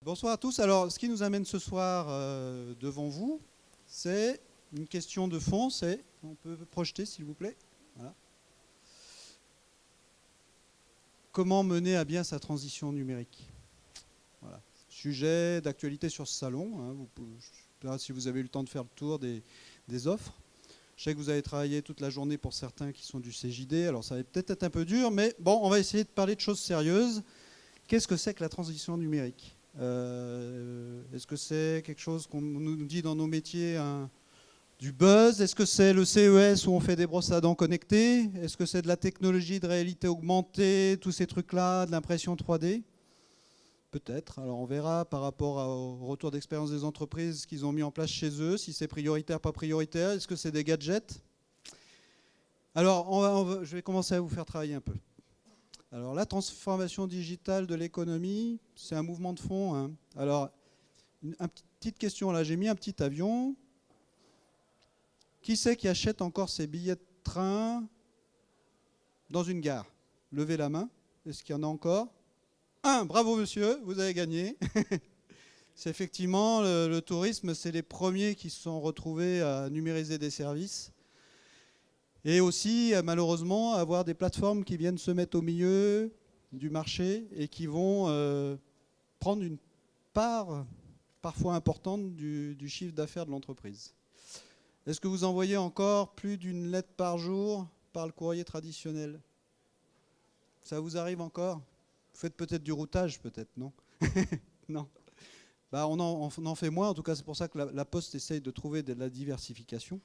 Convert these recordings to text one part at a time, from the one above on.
Bonsoir à tous. Alors, ce qui nous amène ce soir devant vous, c'est une question de fond. On peut projeter, s'il vous plaît. Voilà. Comment mener à bien sa transition numérique? Voilà. Sujet d'actualité sur ce salon. Hein. Je verrai si vous avez eu le temps de faire le tour des offres. Je sais que vous avez travaillé toute la journée pour certains qui sont du CJD. Alors, ça va peut-être être un peu dur, mais bon, on va essayer de parler de choses sérieuses. Qu'est-ce que c'est que la transition numérique? Est-ce que c'est quelque chose qu'on nous dit dans nos métiers, du buzz? Est-ce que c'est le CES où on fait des brosses à dents connectées? Est-ce que c'est de la technologie de réalité augmentée, tous ces trucs-là, de l'impression 3D? Peut-être. Alors on verra par rapport au retour d'expérience des entreprises qu'ils ont mis en place chez eux, si c'est prioritaire, pas prioritaire. Est-ce que c'est des gadgets? Alors je vais commencer à vous faire travailler un peu. Alors la transformation digitale de l'économie, c'est un mouvement de fond. Hein. Alors, une petite question là, j'ai mis un petit avion. Qui c'est qui achète encore ses billets de train dans une gare? Levez la main. Est-ce qu'il y en a encore? Un, bravo monsieur, vous avez gagné. C'est effectivement le tourisme, c'est les premiers qui se sont retrouvés à numériser des services. Et aussi, malheureusement, avoir des plateformes qui viennent se mettre au milieu du marché et qui vont prendre une part parfois importante du chiffre d'affaires de l'entreprise. Est-ce que vous envoyez encore plus d'une lettre par jour par le courrier traditionnel? Ça vous arrive encore? Vous faites peut-être du routage, peut-être, non? Non. Bah, on en fait moins, en tout cas c'est pour ça que la Poste essaye de trouver de la diversification.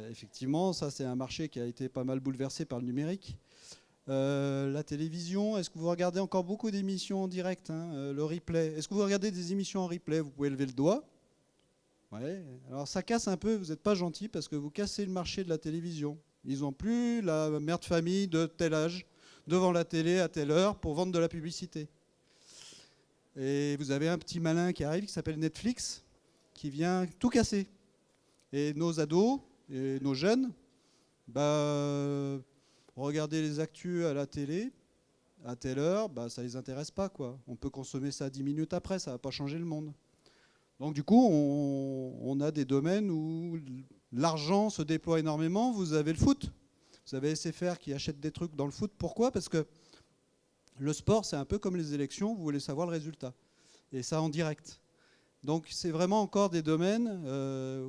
Effectivement, ça c'est un marché qui a été pas mal bouleversé par le numérique. La télévision, est-ce que vous regardez encore beaucoup d'émissions en direct, hein, le replay? Est-ce que vous regardez des émissions en replay? Vous pouvez lever le doigt. Ouais. Alors ça casse un peu, vous n'êtes pas gentil parce que vous cassez le marché de la télévision. Ils n'ont plus la mère de famille de tel âge devant la télé à telle heure pour vendre de la publicité. Et vous avez un petit malin qui arrive qui s'appelle Netflix qui vient tout casser. Et nos ados et nos jeunes, regarder les actus à la télé, à telle heure, ça ne les intéresse pas, quoi. On peut consommer ça 10 minutes après, ça ne va pas changer le monde. Donc du coup, on a des domaines où l'argent se déploie énormément. Vous avez le foot, vous avez SFR qui achète des trucs dans le foot. Pourquoi? Parce que le sport, c'est un peu comme les élections, vous voulez savoir le résultat. Et ça en direct. Donc c'est vraiment encore des domaines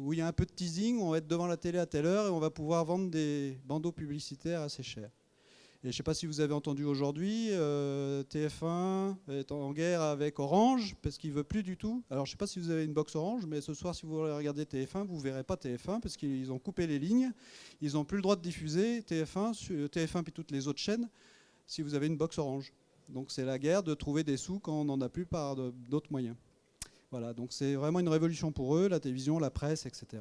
où il y a un peu de teasing, on va être devant la télé à telle heure et on va pouvoir vendre des bandeaux publicitaires assez chers. Et je ne sais pas si vous avez entendu aujourd'hui, TF1 est en guerre avec Orange parce qu'il ne veut plus du tout. Alors je ne sais pas si vous avez une box Orange, mais ce soir si vous regardez TF1, vous ne verrez pas TF1 parce qu'ils ont coupé les lignes. Ils n'ont plus le droit de diffuser TF1 puis toutes les autres chaînes si vous avez une box Orange. Donc c'est la guerre de trouver des sous quand on n'en a plus par d'autres moyens. Voilà, donc c'est vraiment une révolution pour eux, la télévision, la presse, etc.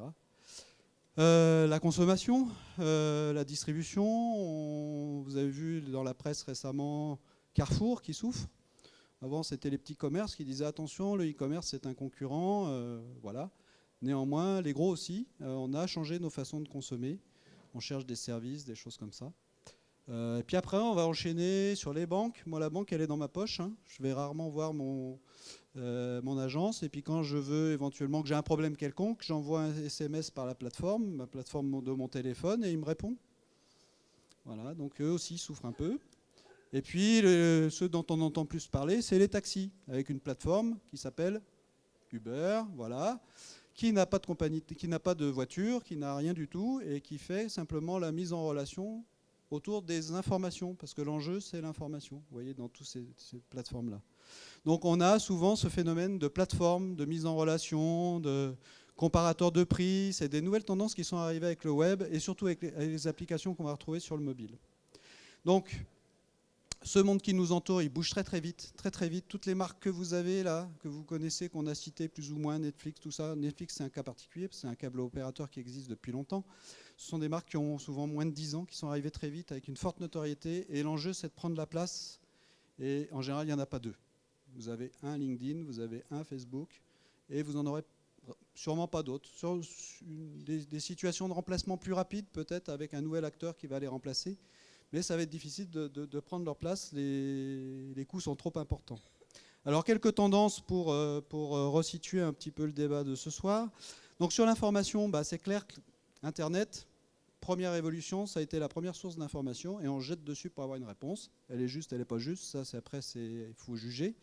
La consommation, la distribution, vous avez vu dans la presse récemment Carrefour qui souffre. Avant c'était les petits commerces qui disaient attention, le e-commerce c'est un concurrent, voilà. Néanmoins, les gros aussi, on a changé nos façons de consommer, on cherche des services, des choses comme ça. Et puis après, on va enchaîner sur les banques. Moi, la banque, elle est dans ma poche. Hein. Je vais rarement voir mon agence. Et puis quand je veux éventuellement que j'ai un problème quelconque, j'envoie un SMS par la plateforme, ma plateforme de mon téléphone, et il me répond. Voilà, donc eux aussi souffrent un peu. Et puis, ceux dont on entend plus parler, c'est les taxis, avec une plateforme qui s'appelle Uber, voilà, qui n'a pas de compagnie, qui n'a pas de voiture, qui n'a rien du tout, et qui fait simplement la mise en relation autour des informations, parce que l'enjeu, c'est l'information, vous voyez, dans toutes ces plateformes-là. Donc on a souvent ce phénomène de plateforme, de mise en relation, de comparateur de prix, c'est des nouvelles tendances qui sont arrivées avec le web, et surtout avec les applications qu'on va retrouver sur le mobile. Donc, ce monde qui nous entoure, il bouge très très vite, très très vite. Toutes les marques que vous avez là, que vous connaissez, qu'on a citées plus ou moins, Netflix, tout ça. Netflix, c'est un cas particulier, c'est un câble opérateur qui existe depuis longtemps. Ce sont des marques qui ont souvent moins de 10 ans, qui sont arrivées très vite avec une forte notoriété. Et l'enjeu, c'est de prendre la place. Et en général, il n'y en a pas deux. Vous avez un LinkedIn, vous avez un Facebook, et vous n'en aurez sûrement pas d'autres. Sur des situations de remplacement plus rapides, peut-être avec un nouvel acteur qui va les remplacer. Mais ça va être difficile de prendre leur place, les coûts sont trop importants. Alors, quelques tendances pour resituer un petit peu le débat de ce soir. Donc, sur l'information, bah, c'est clair que Internet, première évolution, ça a été la première source d'information et on jette dessus pour avoir une réponse. Elle est juste, elle n'est pas juste, ça, c'est après, il faut juger.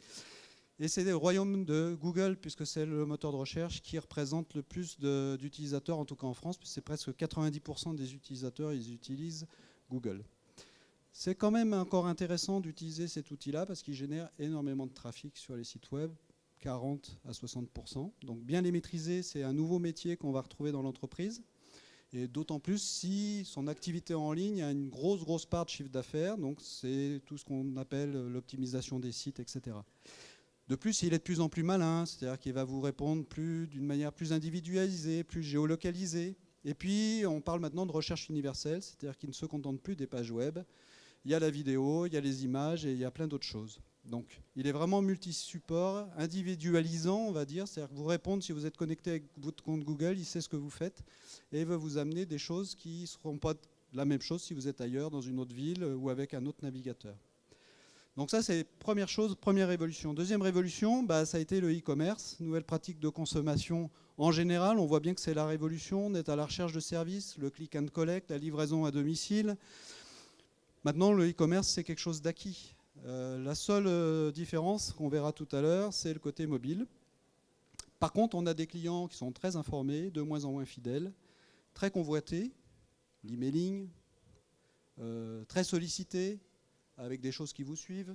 Et c'est le royaume de Google, puisque c'est le moteur de recherche qui représente le plus d'utilisateurs, en tout cas en France, puisque c'est presque 90% des utilisateurs, ils utilisent Google. C'est quand même encore intéressant d'utiliser cet outil-là, parce qu'il génère énormément de trafic sur les sites web, 40 à 60%. Donc bien les maîtriser, c'est un nouveau métier qu'on va retrouver dans l'entreprise. Et d'autant plus si son activité en ligne a une grosse part de chiffre d'affaires, donc c'est tout ce qu'on appelle l'optimisation des sites, etc. De plus, il est de plus en plus malin, c'est-à-dire qu'il va vous répondre d'une manière plus individualisée, plus géolocalisée. Et puis, on parle maintenant de recherche universelle, c'est-à-dire qu'il ne se contente plus des pages web. Il y a la vidéo, il y a les images et il y a plein d'autres choses. Donc, il est vraiment multi-support, individualisant, on va dire. C'est-à-dire que vous répondez, si vous êtes connecté avec votre compte Google, il sait ce que vous faites et il va vous amener des choses qui ne seront pas la même chose si vous êtes ailleurs, dans une autre ville ou avec un autre navigateur. Donc ça, c'est première chose, première révolution. Deuxième révolution, bah, ça a été le e-commerce, nouvelle pratique de consommation en général. On voit bien que c'est la révolution, on est à la recherche de services, le click and collect, la livraison à domicile. Maintenant, le e-commerce, c'est quelque chose d'acquis. La seule différence qu'on verra tout à l'heure, c'est le côté mobile. Par contre, on a des clients qui sont très informés, de moins en moins fidèles, très convoités, l'emailing, très sollicités, avec des choses qui vous suivent.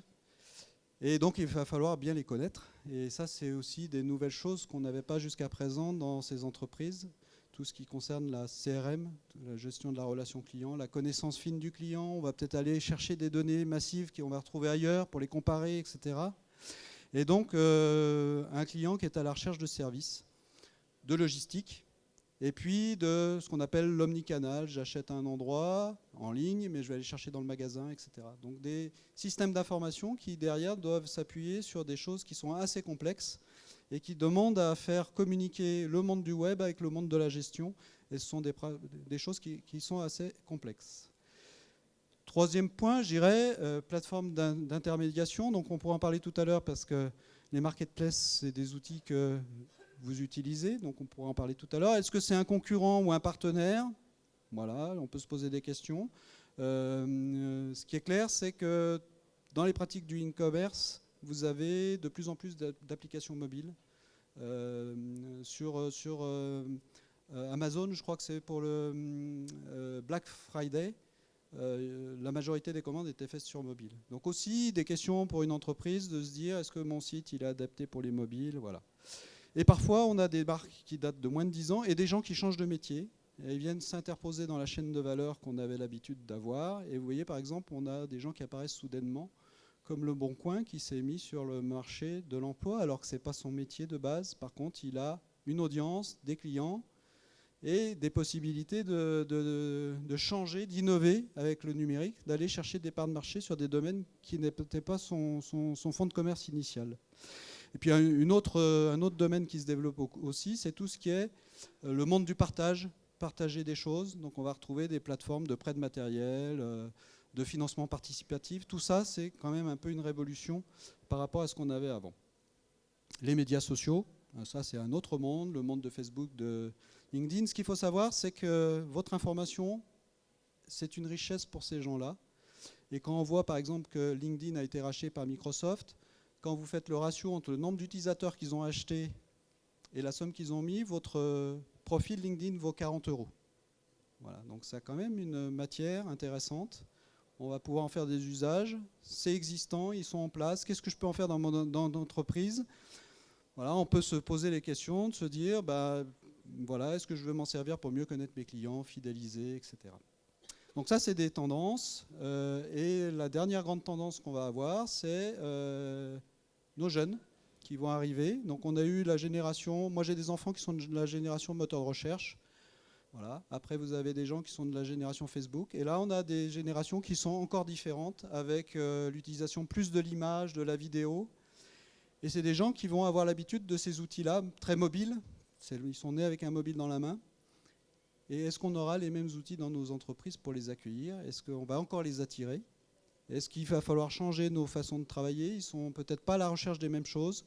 Et donc, il va falloir bien les connaître. Et ça, c'est aussi des nouvelles choses qu'on n'avait pas jusqu'à présent dans ces entreprises. Tout ce qui concerne la CRM, la gestion de la relation client, la connaissance fine du client. On va peut-être aller chercher des données massives qu'on va retrouver ailleurs pour les comparer, etc. Et donc, un client qui est à la recherche de services, de logistique, et puis de ce qu'on appelle l'omnicanal. J'achète à un endroit en ligne, mais je vais aller chercher dans le magasin, etc. Donc des systèmes d'information qui, derrière, doivent s'appuyer sur des choses qui sont assez complexes et qui demandent à faire communiquer le monde du web avec le monde de la gestion. Et ce sont des choses qui sont assez complexes. Troisième point, je dirais, plateforme d'intermédiation. Donc on pourra en parler tout à l'heure parce que les marketplaces, c'est des outils que vous utilisez, donc on pourra en parler tout à l'heure. Est-ce que c'est un concurrent ou un partenaire? Voilà, on peut se poser des questions. Ce qui est clair, c'est que dans les pratiques du e-commerce, vous avez de plus en plus d'applications mobiles. Sur Amazon, je crois que c'est pour le Black Friday, la majorité des commandes étaient faites sur mobile. Donc aussi des questions pour une entreprise de se dire est-ce que mon site il est adapté pour les mobiles, voilà. Et parfois, on a des marques qui datent de moins de 10 ans et des gens qui changent de métier. Et ils viennent s'interposer dans la chaîne de valeur qu'on avait l'habitude d'avoir. Et vous voyez, par exemple, on a des gens qui apparaissent soudainement, comme Le Bon Coin, qui s'est mis sur le marché de l'emploi, alors que ce n'est pas son métier de base. Par contre, il a une audience, des clients et des possibilités de changer, d'innover avec le numérique, d'aller chercher des parts de marché sur des domaines qui n'étaient pas son fonds de commerce initial. Et puis un autre domaine qui se développe aussi, c'est tout ce qui est le monde du partage, partager des choses. Donc on va retrouver des plateformes de prêt de matériel, de financement participatif. Tout ça, c'est quand même un peu une révolution par rapport à ce qu'on avait avant. Les médias sociaux, ça c'est un autre monde, le monde de Facebook, de LinkedIn. Ce qu'il faut savoir, c'est que votre information, c'est une richesse pour ces gens-là. Et quand on voit par exemple que LinkedIn a été racheté par Microsoft, quand vous faites le ratio entre le nombre d'utilisateurs qu'ils ont acheté et la somme qu'ils ont mis, votre profil LinkedIn vaut 40 €. Voilà, donc ça a quand même une matière intéressante. On va pouvoir en faire des usages. C'est existant, ils sont en place. Qu'est-ce que je peux en faire dans mon entreprise? Voilà, on peut se poser les questions, de se dire, voilà, est-ce que je veux m'en servir pour mieux connaître mes clients, fidéliser, etc. Donc ça, c'est des tendances. Et la dernière grande tendance qu'on va avoir, c'est nos jeunes qui vont arriver. Donc on a eu la génération, moi j'ai des enfants qui sont de la génération moteur de recherche. Voilà. Après vous avez des gens qui sont de la génération Facebook. Et là on a des générations qui sont encore différentes avec l'utilisation plus de l'image, de la vidéo. Et c'est des gens qui vont avoir l'habitude de ces outils-là, très mobiles. Ils sont nés avec un mobile dans la main. Et est-ce qu'on aura les mêmes outils dans nos entreprises pour les accueillir? Est-ce qu'on va encore les attirer? Est-ce qu'il va falloir changer nos façons de travailler? Ils ne sont peut-être pas à la recherche des mêmes choses.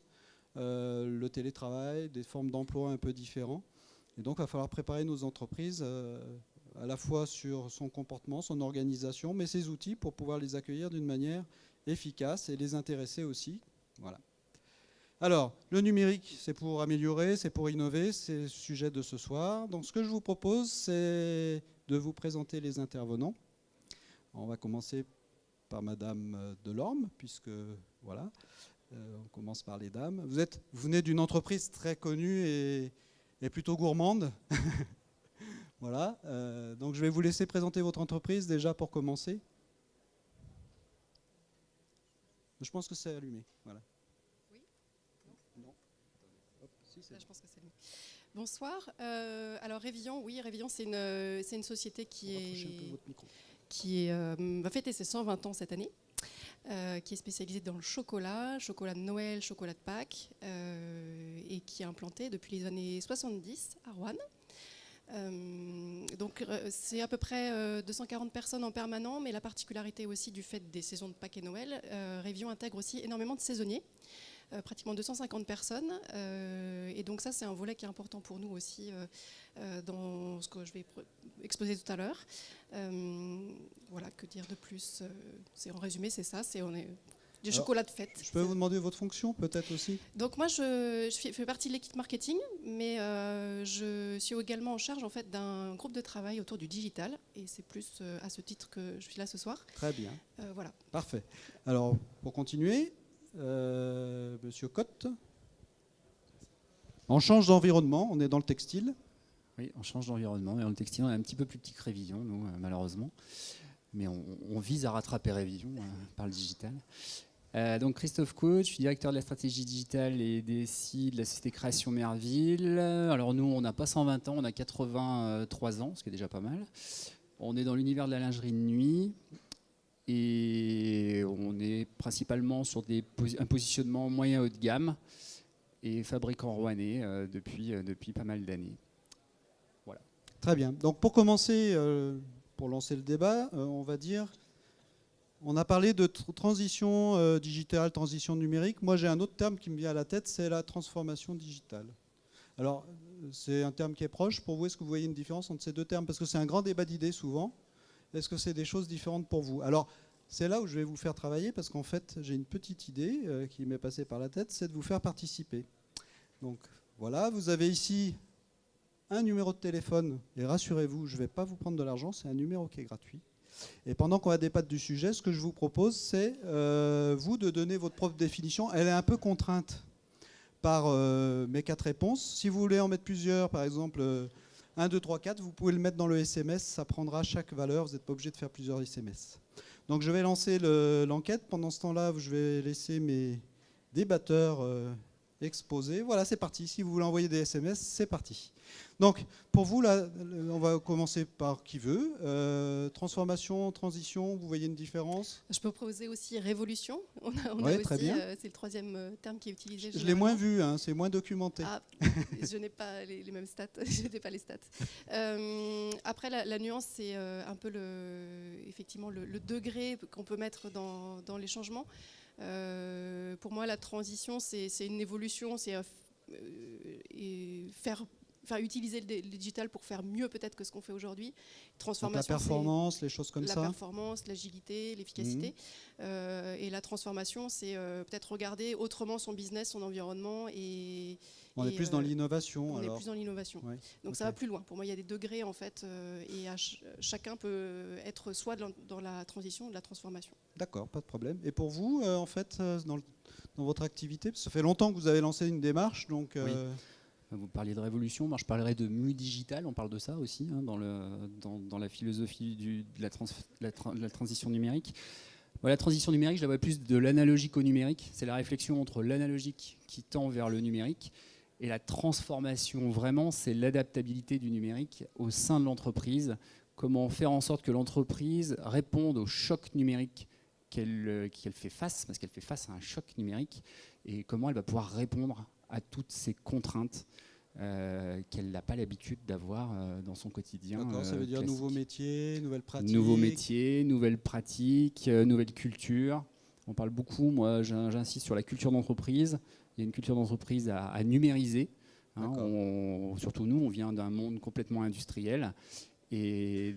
Le télétravail, des formes d'emploi un peu différents. Et donc, il va falloir préparer nos entreprises à la fois sur son comportement, son organisation, mais ses outils pour pouvoir les accueillir d'une manière efficace et les intéresser aussi. Voilà. Alors, le numérique, c'est pour améliorer, c'est pour innover, c'est le sujet de ce soir. Donc, ce que je vous propose, c'est de vous présenter les intervenants. On va commencer par Madame Delorme, puisque, voilà, on commence par les dames. Vous venez d'une entreprise très connue et plutôt gourmande. Voilà. Donc, je vais vous laisser présenter votre entreprise déjà pour commencer. Je pense que c'est allumé. Voilà. Je pense que c'est lui. Bonsoir. Alors Révillon, oui, Révillon, c'est une société qui va fêter ses 120 ans cette année, qui est spécialisée dans le chocolat de Noël, chocolat de Pâques, et qui est implantée depuis les années 70 à Roanne. Donc c'est à peu près 240 personnes en permanent, mais la particularité aussi du fait des saisons de Pâques et Noël, Révillon intègre aussi énormément de saisonniers. Pratiquement 250 personnes. Et donc ça, c'est un volet qui est important pour nous aussi dans ce que je vais exposer tout à l'heure. Voilà, que dire de plus? En résumé, c'est ça. On est du chocolat de fête. Je peux vous demander votre fonction peut-être aussi? Donc moi, je fais partie de l'équipe marketing, mais je suis également en charge en fait, d'un groupe de travail autour du digital. Et c'est plus à ce titre que je suis là ce soir. Très bien. Voilà. Parfait. Alors, pour continuer... Monsieur Cotte. On change d'environnement, on est dans le textile. Oui, on change d'environnement. Mais dans le textile, on est un petit peu plus petit que Révillon, nous, malheureusement. Mais on vise à rattraper Révillon par le digital. Donc Christophe Coach, je suis directeur de la stratégie digitale et DSI de la société Création Merville. Alors nous, on n'a pas 120 ans, on a 83 ans, ce qui est déjà pas mal. On est dans l'univers de la lingerie de nuit. Et on est principalement sur un positionnement moyen haut de gamme et fabricant rouennais depuis pas mal d'années. Voilà. Très bien. Donc pour commencer, pour lancer le débat, on va dire, on a parlé de transition digitale, transition numérique. Moi j'ai un autre terme qui me vient à la tête, c'est la transformation digitale. Alors c'est un terme qui est proche. Pour vous, est-ce que vous voyez une différence entre ces deux termes? Parce que c'est un grand débat d'idées souvent. Est-ce que c'est des choses différentes pour vous? Alors, c'est là où je vais vous faire travailler parce qu'en fait, j'ai une petite idée qui m'est passée par la tête, c'est de vous faire participer. Donc, voilà, vous avez ici un numéro de téléphone et rassurez-vous, je ne vais pas vous prendre de l'argent, c'est un numéro qui est gratuit. Et pendant qu'on va débattre du sujet, ce que je vous propose, c'est vous de donner votre propre définition. Elle est un peu contrainte par mes 4 réponses. Si vous voulez en mettre plusieurs, par exemple... 1, 2, 3, 4, vous pouvez le mettre dans le SMS, ça prendra chaque valeur, vous n'êtes pas obligé de faire plusieurs SMS. Donc je vais lancer l'enquête, pendant ce temps-là, je vais laisser mes débatteurs exposer. Voilà, c'est parti, si vous voulez envoyer des SMS, c'est parti. Donc pour vous, là, on va commencer par qui veut. Transformation, transition, vous voyez une différence? Je peux proposer aussi révolution. On a aussi, très bien. C'est le troisième terme qui est utilisé. Je l'ai moins vu, hein, c'est moins documenté. Ah, je n'ai pas les mêmes stats. Je n'ai pas les stats. Après, la nuance, c'est un peu effectivement le degré qu'on peut mettre dans les changements. Pour moi, la transition, c'est une évolution, c'est utiliser le digital pour faire mieux peut-être que ce qu'on fait aujourd'hui. Transformation, donc la performance, les choses comme ça. La performance, l'agilité, l'efficacité. Et la transformation, c'est peut-être regarder autrement son business, son environnement. On est plus dans l'innovation. On est plus dans l'innovation. Ouais. Donc ça va plus loin. Pour moi, il y a des degrés en fait, et chacun peut être soit dans la transition ou de la transformation. D'accord, pas de problème. Et pour vous, en fait, dans votre activité, parce que ça fait longtemps que vous avez lancé une démarche, donc. Oui. Vous parliez de révolution, moi je parlerai de mue digital, on parle de ça aussi hein, dans la philosophie de la transition numérique. Voilà, la transition numérique, je la vois plus de l'analogique au numérique. C'est la réflexion entre l'analogique qui tend vers le numérique et la transformation, vraiment, c'est l'adaptabilité du numérique au sein de l'entreprise. Comment faire en sorte que l'entreprise réponde au choc numérique qu'elle fait face, parce qu'elle fait face à un choc numérique, et comment elle va pouvoir répondre à toutes ces contraintes qu'elle n'a pas l'habitude d'avoir dans son quotidien. D'accord, ça veut dire classique. nouveaux métiers, nouvelles pratiques. Nouveaux métiers, nouvelles pratiques, nouvelles cultures. On parle beaucoup, moi j'insiste sur la culture d'entreprise. Il y a une culture d'entreprise à numériser. Surtout nous, on vient d'un monde complètement industriel. Et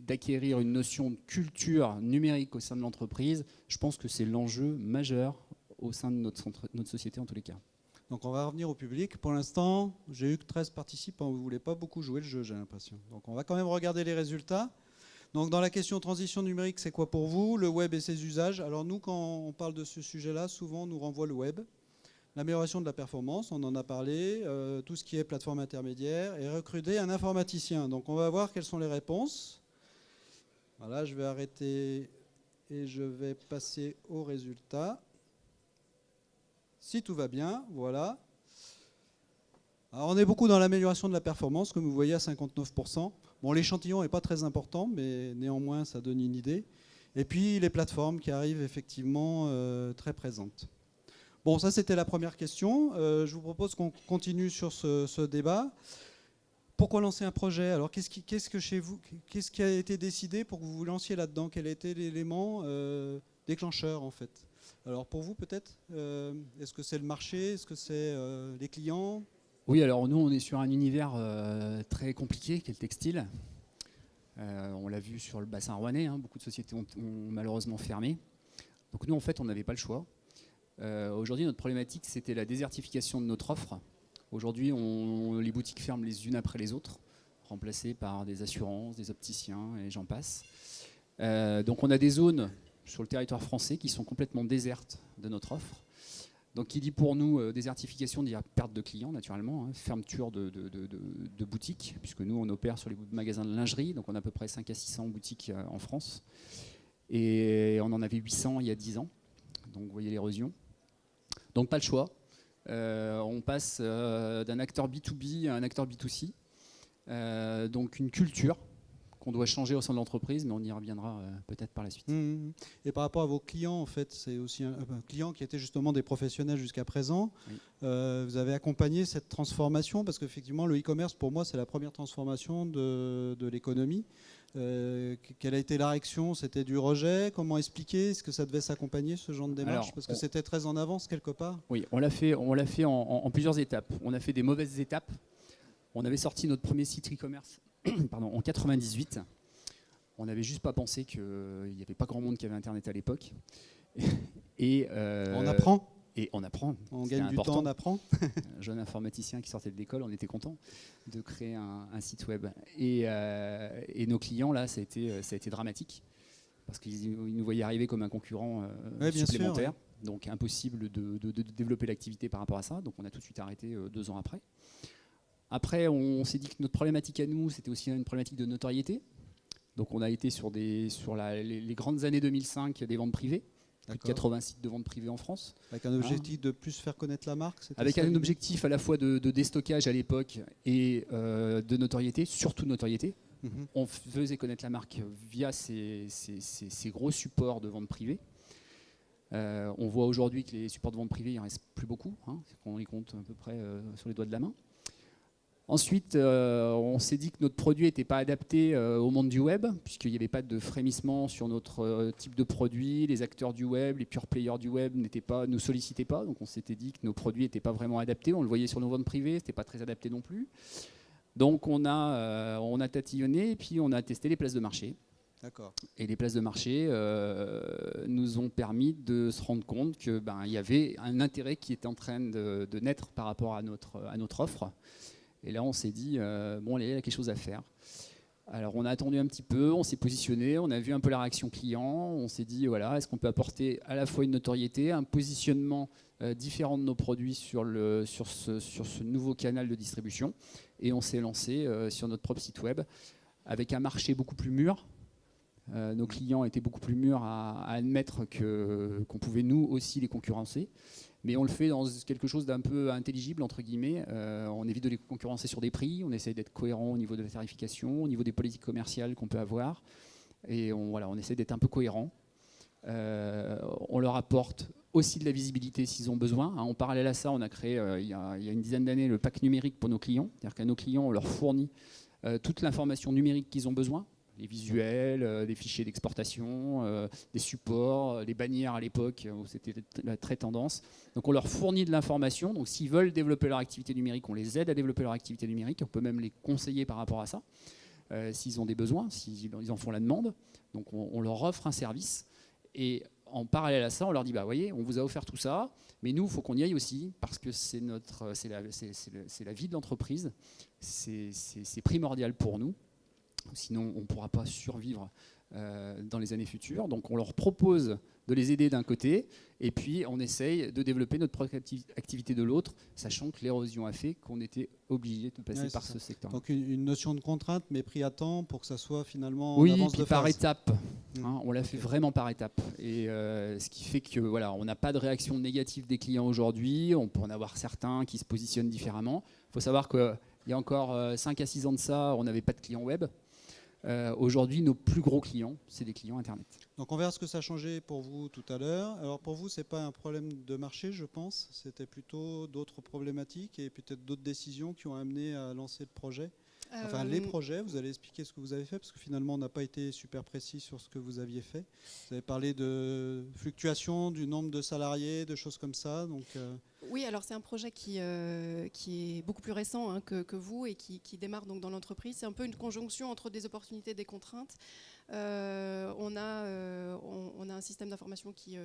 d'acquérir une notion de culture numérique au sein de l'entreprise, je pense que c'est l'enjeu majeur au sein de notre société en tous les cas. Donc on va revenir au public. Pour l'instant, j'ai eu que 13 participants. Vous ne voulez pas beaucoup jouer le jeu, j'ai l'impression. Donc on va quand même regarder les résultats. Donc dans la question transition numérique, c'est quoi pour vous? Le web et ses usages. Alors nous, quand on parle de ce sujet-là, souvent on nous renvoie le web. L'amélioration de la performance, on en a parlé. Tout ce qui est plateforme intermédiaire. Et recruter un informaticien. Donc on va voir quelles sont les réponses. Voilà, je vais arrêter et je vais passer aux résultats. Si tout va bien, voilà. Alors on est beaucoup dans l'amélioration de la performance, comme vous voyez à 59%. Bon, l'échantillon n'est pas très important, mais néanmoins ça donne une idée. Et puis les plateformes qui arrivent effectivement très présentes. Bon, ça c'était la première question. Je vous propose qu'on continue sur ce débat. Pourquoi lancer un projet? Alors qu'est-ce qui a été décidé pour que vous vous lanciez là-dedans? Quel a été l'élément déclencheur en fait? Alors pour vous peut-être, est-ce que c'est le marché? Est-ce que c'est les clients? Oui, alors nous on est sur un univers très compliqué qui est le textile. On l'a vu sur le bassin rouennais, hein, beaucoup de sociétés ont malheureusement fermé. Donc nous en fait on n'avait pas le choix. Aujourd'hui notre problématique c'était la désertification de notre offre. Aujourd'hui les boutiques ferment les unes après les autres, remplacées par des assurances, des opticiens et j'en passe. Donc on a des zones sur le territoire français qui sont complètement désertes de notre offre. Donc qui dit pour nous désertification, dit perte de clients naturellement, hein, fermeture de boutiques, puisque nous on opère sur les magasins de lingerie, donc on a à peu près 5 à 600 boutiques en France. Et on en avait 800 il y a 10 ans, donc vous voyez l'érosion. Donc pas le choix, on passe d'un acteur B2B à un acteur B2C, donc une culture qu'on doit changer au sein de l'entreprise, mais on y reviendra peut-être par la suite. Et par rapport à vos clients, en fait, c'est aussi un client qui était justement des professionnels jusqu'à présent. Oui. Vous avez accompagné cette transformation parce qu'effectivement, le e-commerce, pour moi, c'est la première transformation de l'économie. Quelle a été la réaction? C'était du rejet? Comment expliquer? Est-ce que ça devait s'accompagner, ce genre de démarche? Alors, parce que c'était très en avance quelque part. Oui, on l'a fait en plusieurs étapes. On a fait des mauvaises étapes. On avait sorti notre premier site e-commerce en 98. On n'avait juste pas pensé qu'il n'y avait pas grand monde qui avait Internet à l'époque. On apprend. Et on apprend. On gagne du temps, on apprend. Un jeune informaticien qui sortait de l'école, on était content de créer un site web. Et nos clients, là, ça a été dramatique. Parce qu'ils nous voyaient arriver comme un concurrent supplémentaire. Sûr, ouais. Donc impossible de développer l'activité par rapport à ça. Donc on a tout de suite arrêté 2 ans après. Après, on s'est dit que notre problématique à nous, c'était aussi une problématique de notoriété. Donc on a été sur les grandes années 2005 des ventes privées. Plus de 80 sites de vente privée en France. Avec un objectif de plus faire connaître la marque? Avec un objectif à la fois de déstockage à l'époque et de notoriété, surtout de notoriété. On faisait connaître la marque via ces gros supports de vente privée. On voit aujourd'hui que les supports de vente privée, il n'en reste plus beaucoup. Hein, on les compte à peu près sur les doigts de la main. Ensuite, on s'est dit que notre produit n'était pas adapté au monde du web, puisqu'il n'y avait pas de frémissement sur notre type de produit. Les acteurs du web, les pure players du web nous sollicitaient pas. Donc on s'était dit que nos produits n'étaient pas vraiment adaptés. On le voyait sur nos ventes privées, ce n'était pas très adapté non plus. Donc on a tatillonné et puis on a testé les places de marché. D'accord. Et les places de marché nous ont permis de se rendre compte qu'il y avait un intérêt qui était en train de naître par rapport à notre offre. Et là, on s'est dit, bon, il y a quelque chose à faire. Alors, on a attendu un petit peu, on s'est positionné, on a vu un peu la réaction client, on s'est dit, voilà, est-ce qu'on peut apporter à la fois une notoriété, un positionnement différent de nos produits sur ce nouveau canal de distribution. Et on s'est lancé sur notre propre site web avec un marché beaucoup plus mûr. Nos clients étaient beaucoup plus mûrs à admettre qu'on pouvait nous aussi les concurrencer. Mais on le fait dans quelque chose d'un peu intelligible, entre guillemets. On évite de les concurrencer sur des prix, on essaie d'être cohérent au niveau de la tarification, au niveau des politiques commerciales qu'on peut avoir. Et on essaie d'être un peu cohérent. On leur apporte aussi de la visibilité s'ils ont besoin. En parallèle à ça, on a créé il y a une dizaine d'années le pack numérique pour nos clients. C'est-à-dire qu'à nos clients, on leur fournit toute l'information numérique qu'ils ont besoin, les visuels, des fichiers d'exportation, des supports, les bannières à l'époque où c'était la très tendance. Donc on leur fournit de l'information. Donc s'ils veulent développer leur activité numérique, on les aide à développer leur activité numérique. On peut même les conseiller par rapport à ça, s'ils ont des besoins, s'ils en font la demande. Donc on leur offre un service. Et en parallèle à ça, on leur dit, bah voyez, on vous a offert tout ça, mais nous, il faut qu'on y aille aussi, parce que c'est la vie de l'entreprise, c'est primordial pour nous, sinon on ne pourra pas survivre dans les années futures. Donc on leur propose de les aider d'un côté, et puis on essaye de développer notre propre activité de l'autre, sachant que l'érosion a fait qu'on était obligé de passer par ce secteur. Donc une notion de contrainte, mais pris à temps pour que ça soit finalement en avance de phase. Par étapes. On l'a fait vraiment par étapes. Et ce qui fait que voilà, on n'a pas de réaction négative des clients aujourd'hui. On peut en avoir certains qui se positionnent différemment. Il faut savoir qu'il y a encore 5 à 6 ans de ça, on n'avait pas de clients web. Aujourd'hui, nos plus gros clients, c'est des clients Internet. Donc on verra ce que ça a changé pour vous tout à l'heure. Alors pour vous, ce n'est pas un problème de marché, je pense. C'était plutôt d'autres problématiques et peut-être d'autres décisions qui ont amené à lancer le projet. Enfin, les projets, vous allez expliquer ce que vous avez fait, parce que finalement, on n'a pas été super précis sur ce que vous aviez fait. Vous avez parlé de fluctuation du nombre de salariés, de choses comme ça. Donc, Oui, alors c'est un projet qui est beaucoup plus récent que vous et qui démarre donc dans l'entreprise. C'est un peu une conjonction entre des opportunités et des contraintes. On a un système d'information qui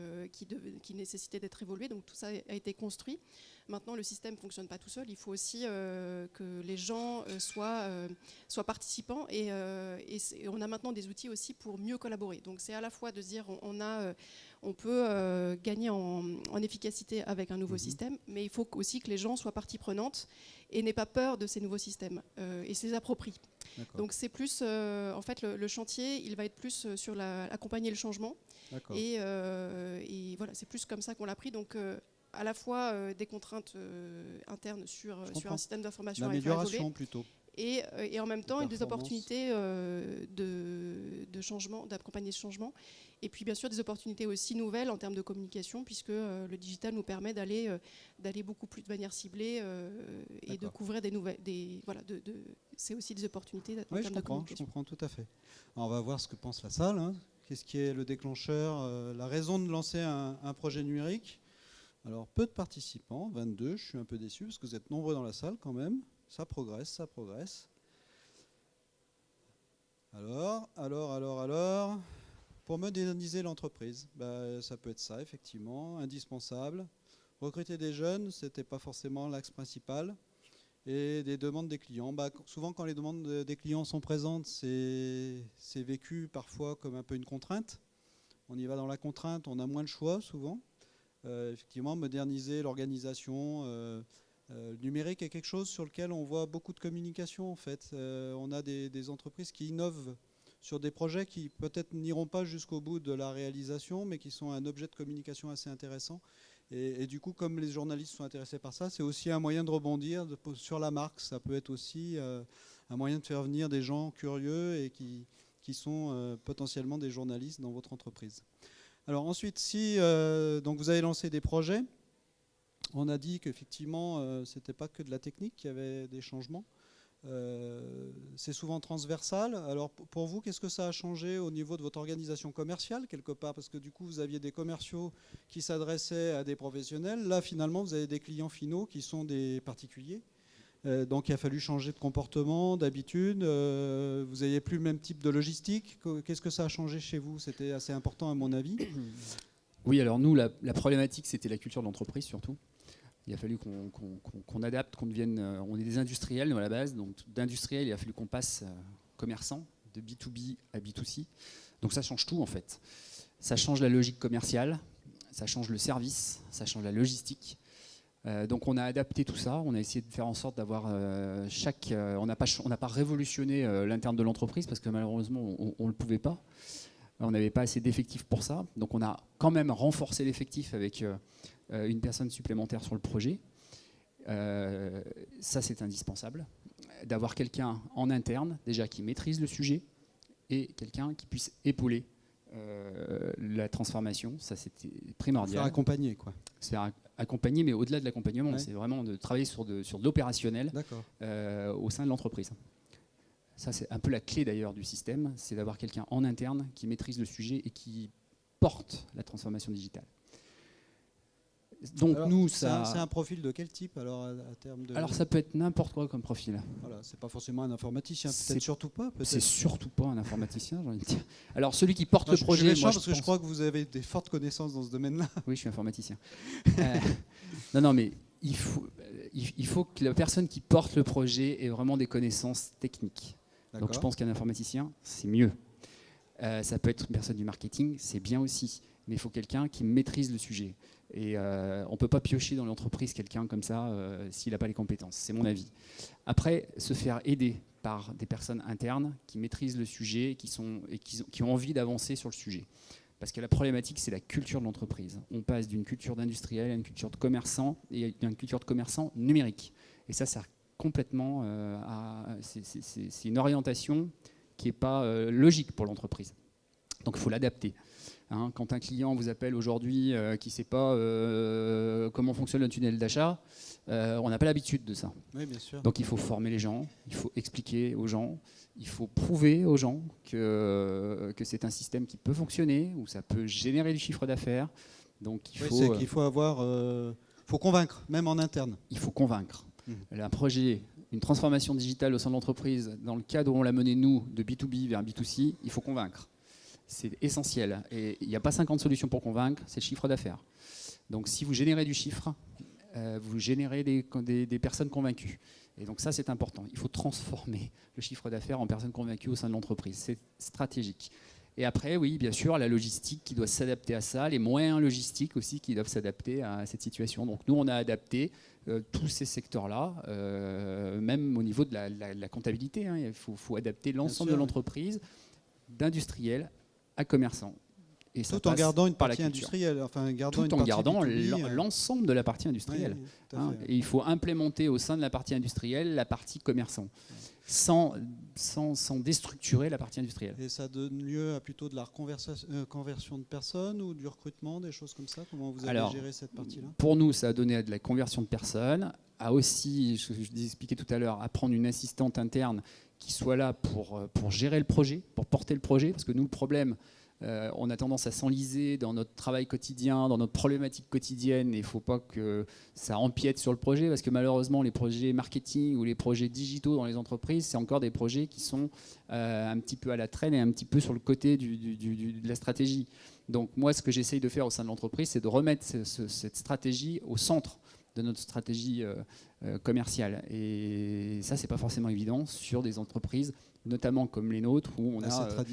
nécessitait d'être évolué, donc tout ça a été construit. Maintenant, le système ne fonctionne pas tout seul. Il faut aussi que les gens soient participants et on a maintenant des outils aussi pour mieux collaborer. Donc c'est à la fois de se dire on peut gagner en efficacité avec un nouveau système, mais il faut aussi que les gens soient partie prenante et n'aient pas peur de ces nouveaux systèmes et se les approprient. Donc c'est plus, en fait, le chantier, il va être plus sur accompagner le changement. Et voilà, c'est plus comme ça qu'on l'a pris. Donc à la fois des contraintes internes sur un système d'information à l'amélioration plutôt. Et en même temps des opportunités de changement, d'accompagner ce changement. Et puis bien sûr des opportunités aussi nouvelles en termes de communication, puisque le digital nous permet d'aller beaucoup plus de manière ciblée et de couvrir des nouvelles. C'est aussi des opportunités en termes de communication. Je comprends tout à fait. Alors, on va voir ce que pense la salle. Qu'est-ce qui est le déclencheur, la raison de lancer un projet numérique? Alors peu de participants, 22, je suis un peu déçu parce que vous êtes nombreux dans la salle quand même. Ça progresse, ça progresse. Alors, pour moderniser l'entreprise, ça peut être ça, effectivement, indispensable. Recruter des jeunes, ce n'était pas forcément l'axe principal. Et des demandes des clients. Souvent, quand les demandes des clients sont présentes, c'est vécu parfois comme un peu une contrainte. On y va dans la contrainte, on a moins de choix, souvent. Effectivement, moderniser l'organisation. Le numérique est quelque chose sur lequel on voit beaucoup de communication, en fait. On a des entreprises qui innovent sur des projets qui peut-être n'iront pas jusqu'au bout de la réalisation, mais qui sont un objet de communication assez intéressant. Et du coup, comme les journalistes sont intéressés par ça, c'est aussi un moyen de rebondir sur la marque. Ça peut être aussi un moyen de faire venir des gens curieux et qui sont potentiellement des journalistes dans votre entreprise. Alors ensuite, donc vous avez lancé des projets, on a dit qu'effectivement, ce n'était pas que de la technique, qu'il y avait des changements. C'est souvent transversal. Alors pour vous, qu'est-ce que ça a changé au niveau de votre organisation commerciale quelque part? Parce que du coup, vous aviez des commerciaux qui s'adressaient à des professionnels. Là, finalement, vous avez des clients finaux qui sont des particuliers. Donc il a fallu changer de comportement, d'habitude. Vous n'aviez plus le même type de logistique. Qu'est-ce que ça a changé chez vous? C'était assez important à mon avis. Oui, alors nous, la problématique, c'était la culture de l'entreprise surtout. Il a fallu qu'on adapte, qu'on devienne... on est des industriels, nous, à la base. Donc, d'industriels, il a fallu qu'on passe commerçant, de B2B à B2C. Donc, ça change tout, en fait. Ça change la logique commerciale, ça change le service, ça change la logistique. Donc, on a adapté tout ça. On a essayé de faire en sorte d'avoir on n'a pas révolutionné l'interne de l'entreprise parce que, malheureusement, on ne le pouvait pas. On n'avait pas assez d'effectifs pour ça. Donc, on a quand même renforcé l'effectif avec... une personne supplémentaire sur le projet. Ça, c'est indispensable. D'avoir quelqu'un en interne, déjà, qui maîtrise le sujet et quelqu'un qui puisse épauler la transformation, ça c'était primordial. Faire accompagner, quoi. C'est accompagner, mais au-delà de l'accompagnement, Ouais. c'est vraiment de travailler sur de l'opérationnel D'accord. au sein de l'entreprise. Ça, c'est un peu la clé d'ailleurs du système, c'est d'avoir quelqu'un en interne qui maîtrise le sujet et qui porte la transformation digitale. Donc Alors, nous, c'est un profil de quel type alors à terme de... Alors ça peut être n'importe quoi comme profil. Voilà, c'est pas forcément un informaticien, C'est- peut-être surtout pas. C'est Peut-être. surtout pas un informaticien, j'ai envie de dire. Alors celui qui porte Non, le je projet, suis méchant moi, parce que je crois que vous avez des fortes connaissances dans ce domaine-là. Oui, je suis informaticien. Non, mais il faut que la personne qui porte le projet ait vraiment des connaissances techniques. Donc je pense qu'un informaticien, c'est mieux. Ça peut être une personne du marketing, c'est bien aussi. Mais il faut quelqu'un qui maîtrise le sujet. Et on ne peut pas piocher dans l'entreprise quelqu'un comme ça s'il n'a pas les compétences. C'est mon avis. Après, se faire aider par des personnes internes qui maîtrisent le sujet qui ont envie d'avancer sur le sujet. Parce que la problématique, c'est la culture de l'entreprise. On passe d'une culture d'industriel à une culture de commerçant et à une culture de commerçant numérique. Et ça sert complètement c'est une orientation qui n'est pas logique pour l'entreprise. Donc il faut l'adapter. Quand un client vous appelle aujourd'hui qui ne sait pas comment fonctionne le tunnel d'achat, on n'a pas l'habitude de ça. Oui, bien sûr. Donc il faut former les gens, il faut expliquer aux gens, il faut prouver aux gens que c'est un système qui peut fonctionner, où ça peut générer du chiffre d'affaires. Donc c'est qu'il faut avoir, faut convaincre, même en interne. Il faut convaincre. Un projet, une transformation digitale au sein de l'entreprise, dans le cadre où on l'a mené nous, de B2B vers B2C, il faut convaincre. C'est essentiel. Et il n'y a pas 50 solutions pour convaincre, c'est le chiffre d'affaires. Donc si vous générez du chiffre, vous générez des personnes convaincues. Et donc ça, c'est important. Il faut transformer le chiffre d'affaires en personnes convaincues au sein de l'entreprise. C'est stratégique. Et après, oui, bien sûr, la logistique qui doit s'adapter à ça, les moyens logistiques aussi qui doivent s'adapter à cette situation. Donc nous, on a adapté tous ces secteurs-là, même au niveau de la comptabilité. Il faut adapter l'ensemble de l'entreprise, d'industriel à commerçant. Et tout en gardant une partie industrielle, tout en gardant l'ensemble de la partie industrielle. Oui, et il faut implémenter au sein de la partie industrielle la partie commerçant, sans déstructurer la partie industrielle. Et ça donne lieu à plutôt de la conversion de personnes ou du recrutement, des choses comme ça? Comment vous avez géré cette partie-là? Pour nous, ça a donné de la conversion de personnes, à aussi, je vous expliquais tout à l'heure, à prendre une assistante interne qui soit là pour gérer le projet, pour porter le projet, parce que nous, le problème, on a tendance à s'enliser dans notre travail quotidien, dans notre problématique quotidienne, et il ne faut pas que ça empiète sur le projet, parce que malheureusement, les projets marketing ou les projets digitaux dans les entreprises, c'est encore des projets qui sont un petit peu à la traîne et un petit peu sur le côté de la stratégie. Donc moi, ce que j'essaye de faire au sein de l'entreprise, c'est de remettre cette stratégie au centre de notre stratégie commerciale. Et ça, c'est pas forcément évident sur des entreprises, notamment comme les nôtres, où on a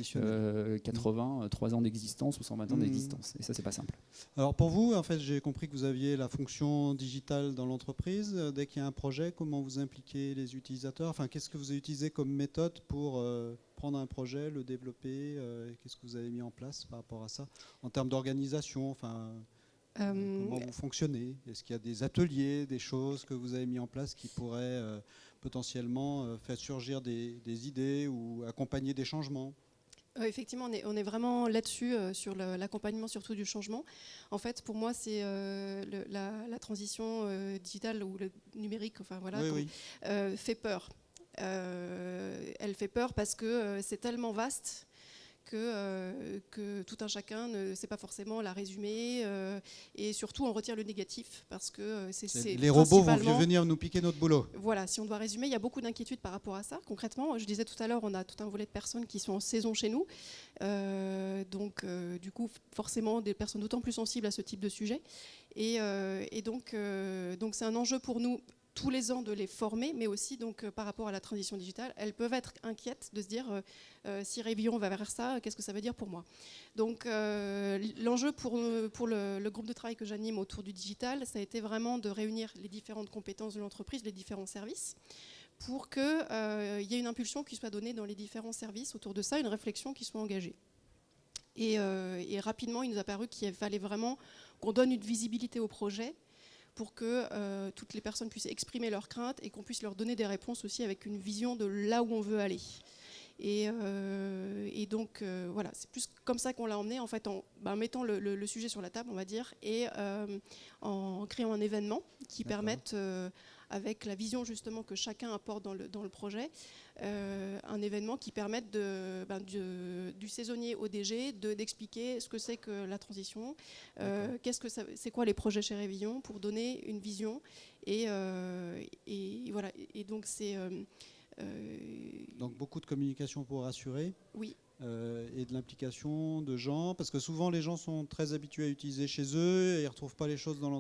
83 ans d'existence ou 120 ans d'existence. Et ça, c'est pas simple. Alors pour vous, en fait, j'ai compris que vous aviez la fonction digitale dans l'entreprise. Dès qu'il y a un projet, comment vous impliquez les utilisateurs? Enfin, qu'est-ce que vous avez utilisé comme méthode pour prendre un projet, le développer? Qu'est-ce que vous avez mis en place par rapport à ça en termes d'organisation? Comment vous fonctionnez? Est-ce qu'il y a des ateliers, des choses que vous avez mis en place qui pourraient potentiellement faire surgir des idées ou accompagner des changements? Effectivement, on est vraiment là-dessus, sur l'accompagnement surtout du changement. En fait, pour moi, c'est la transition digitale ou le numérique, fait peur. Elle fait peur parce que c'est tellement vaste que tout un chacun ne sait pas forcément la résumer, et surtout on retire le négatif parce que c'est les robots vont venir nous piquer notre boulot. Voilà, si on doit résumer, il y a beaucoup d'inquiétudes par rapport à ça. Concrètement, je disais tout à l'heure, on a tout un volet de personnes qui sont en saison chez nous, donc du coup forcément des personnes d'autant plus sensibles à ce type de sujet, et donc c'est un enjeu pour nous tous les ans de les former, mais aussi donc, par rapport à la transition digitale, elles peuvent être inquiètes de se dire si Revillon va vers ça, qu'est-ce que ça veut dire pour moi? Donc l'enjeu pour le groupe de travail que j'anime autour du digital, ça a été vraiment de réunir les différentes compétences de l'entreprise, les différents services, pour qu'il y ait une impulsion qui soit donnée dans les différents services autour de ça, une réflexion qui soit engagée. Et rapidement, il nous a paru qu'il fallait vraiment qu'on donne une visibilité au projet, pour que toutes les personnes puissent exprimer leurs craintes et qu'on puisse leur donner des réponses aussi avec une vision de là où on veut aller. Et donc, voilà, c'est plus comme ça qu'on l'a emmené, en fait, en mettant le sujet sur la table, on va dire, et en créant un événement qui permette, avec la vision justement que chacun apporte dans le projet, un événement qui permette du saisonnier au DG d'expliquer ce que c'est que la transition, c'est quoi les projets chez Révillon, pour donner une vision. Et voilà. Et donc c'est... Donc beaucoup de communication pour rassurer. Oui. Et de l'implication de gens, parce que souvent les gens sont très habitués à utiliser chez eux et ils ne retrouvent pas les choses dans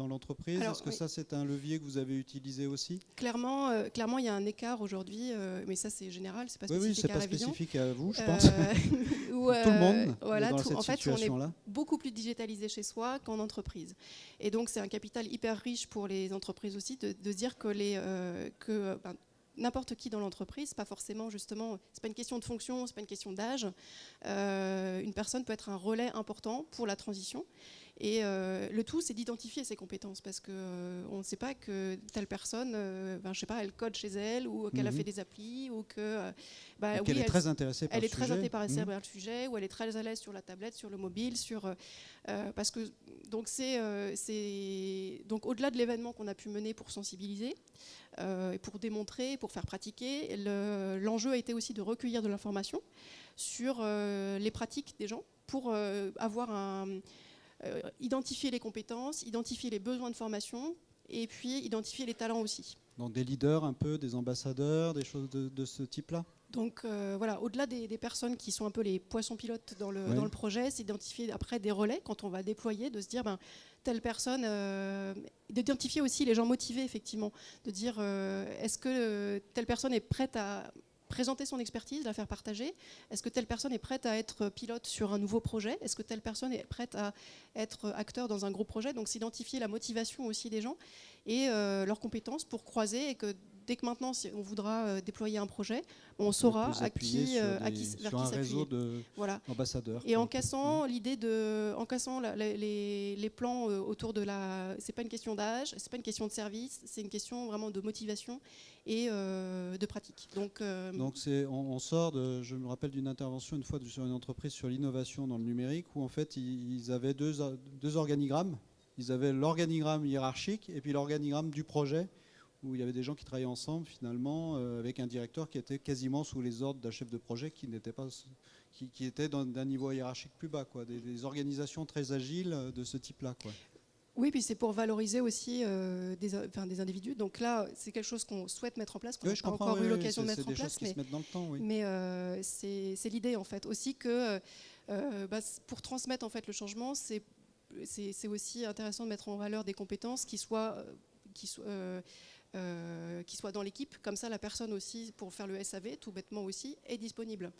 l'entreprise. Est-ce que ça, c'est un levier que vous avez utilisé aussi ? Clairement, il y a un écart aujourd'hui, mais ça c'est général, c'est pas spécifique oui, c'est à pas Révillon. spécifique à vous, je pense. Tout le monde voilà, est dans cette en fait, situation-là. on est beaucoup plus digitalisé chez soi qu'en entreprise. Et donc c'est un capital hyper riche pour les entreprises aussi de se dire que n'importe qui dans l'entreprise, pas forcément justement, c'est pas une question de fonction, c'est pas une question d'âge. Une personne peut être un relais important pour la transition. Et le tout, c'est d'identifier ses compétences, parce qu'on ne sait pas que telle personne, je sais pas, elle code chez elle, ou qu'elle a fait des applis, ou que qu'elle est très intéressée par le sujet. Elle est très intéressée par le sujet, ou elle est très à l'aise sur la tablette, sur le mobile, parce que donc donc au-delà de l'événement qu'on a pu mener pour sensibiliser, pour démontrer, pour faire pratiquer, l'enjeu a été aussi de recueillir de l'information sur les pratiques des gens pour identifier les compétences, identifier les besoins de formation et puis identifier les talents aussi. Donc des leaders un peu, des ambassadeurs, des choses de ce type-là ? Donc voilà, au-delà des personnes qui sont un peu les poissons pilotes dans le projet, c'est d'identifier après des relais quand on va déployer, de se dire telle personne, d'identifier aussi les gens motivés effectivement, de dire est-ce que telle personne est prête à présenter son expertise, la faire partager. Est-ce que telle personne est prête à être pilote sur un nouveau projet ? Est-ce que telle personne est prête à être acteur dans un gros projet ? Donc s'identifier la motivation aussi des gens et leurs compétences pour croiser, et que dès que maintenant, si on voudra déployer un projet, on saura vers qui s'appuyer. Réseau d'ambassadeurs. Et en cassant l'idée les plans autour de c'est pas une question d'âge, c'est pas une question de service, c'est une question vraiment de motivation et de pratique. Donc on sort de. Je me rappelle d'une intervention une fois sur une entreprise sur l'innovation dans le numérique où en fait ils avaient deux organigrammes. Ils avaient l'organigramme hiérarchique et puis l'organigramme du projet, où il y avait des gens qui travaillaient ensemble finalement, avec un directeur qui était quasiment sous les ordres d'un chef de projet qui était d'un niveau hiérarchique plus bas, quoi. Des organisations très agiles de ce type-là, quoi. Oui, puis c'est pour valoriser aussi des individus. Donc là, c'est quelque chose qu'on souhaite mettre en place, qu'on n'a pas encore eu l'occasion de mettre en place. Mais c'est l'idée en fait aussi que pour transmettre en fait le changement, c'est aussi intéressant de mettre en valeur des compétences qui soient dans l'équipe, comme ça la personne aussi, pour faire le SAV, tout bêtement aussi, est disponible.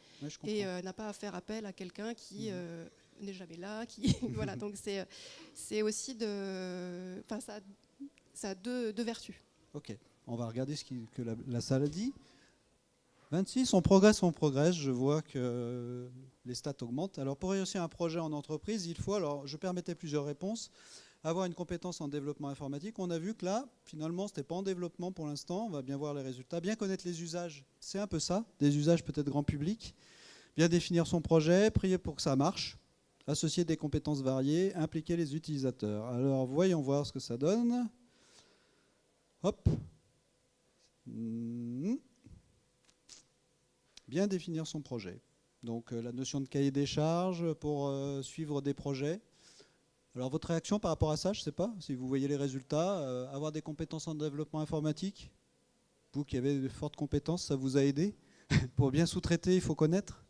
Et n'a pas à faire appel à quelqu'un qui n'est jamais là. Voilà, donc c'est aussi ça a deux vertus. Ok, on va regarder ce que la salle a dit. 26, on progresse. Je vois que les stats augmentent. Alors pour réussir un projet en entreprise, il faut, alors je permettais plusieurs réponses, avoir une compétence en développement informatique. On a vu que là, finalement, ce n'était pas en développement pour l'instant. On va bien voir les résultats. Bien connaître les usages, c'est un peu ça. Des usages peut-être grand public. Bien définir son projet, prier pour que ça marche. Associer des compétences variées, impliquer les utilisateurs. Alors, voyons voir ce que ça donne. Hop. Bien définir son projet. Donc, la notion de cahier des charges pour suivre des projets. Alors, votre réaction par rapport à ça, je ne sais pas, si vous voyez les résultats, avoir des compétences en développement informatique, vous qui avez de fortes compétences, ça vous a aidé? Pour bien sous-traiter, il faut connaître?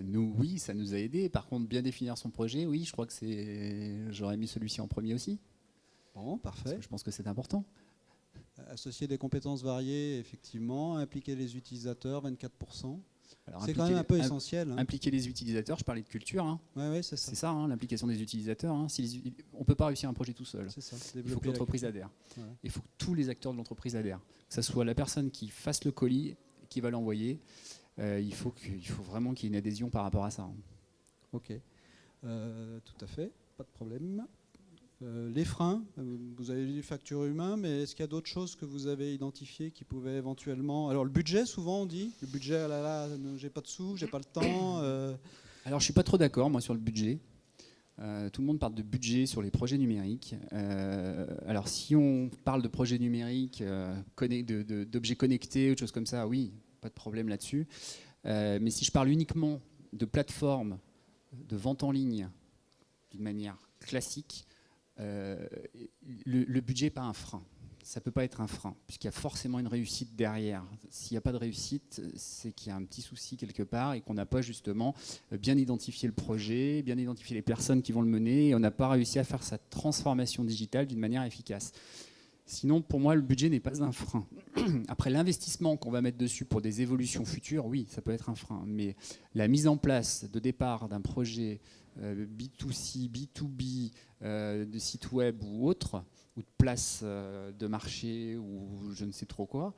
Nous, oui, ça nous a aidé. Par contre, bien définir son projet, oui, je crois que j'aurais mis celui-ci en premier aussi. Bon, parfait. Parce que je pense que c'est important. Associer des compétences variées, effectivement. Impliquer les utilisateurs, 24%. C'est quand même un peu essentiel. Impliquer les utilisateurs, je parlais de culture. Hein. Ouais, c'est ça. C'est ça, l'implication des utilisateurs. Hein. On ne peut pas réussir un projet tout seul. C'est ça. Il faut que l'entreprise adhère. Ouais. Il faut que tous les acteurs de l'entreprise adhèrent. Que ce soit la personne qui fasse le colis, qui va l'envoyer. Il faut vraiment qu'il y ait une adhésion par rapport à ça. Ok. Tout à fait. Pas de problème. Les freins, vous avez dit facteur humain, mais est-ce qu'il y a d'autres choses que vous avez identifiées qui pouvaient éventuellement... Alors le budget, souvent on dit, le budget, ah là là, j'ai pas de sous, j'ai pas le temps. Alors je suis pas trop d'accord moi sur le budget. Tout le monde parle de budget sur les projets numériques. Alors si on parle de projets numériques, d'objets connectés, ou de choses comme ça, oui, pas de problème là-dessus. Mais si je parle uniquement de plateformes de vente en ligne d'une manière classique, le budget n'est pas un frein. Ça ne peut pas être un frein, puisqu'il y a forcément une réussite derrière. S'il n'y a pas de réussite, c'est qu'il y a un petit souci quelque part et qu'on n'a pas justement bien identifié le projet, bien identifié les personnes qui vont le mener, et on n'a pas réussi à faire sa transformation digitale d'une manière efficace. Sinon, pour moi, le budget n'est pas un frein. Après, l'investissement qu'on va mettre dessus pour des évolutions futures, oui, ça peut être un frein. Mais la mise en place de départ d'un projet B2C, B2B, de site web ou autre, ou de place de marché ou je ne sais trop quoi,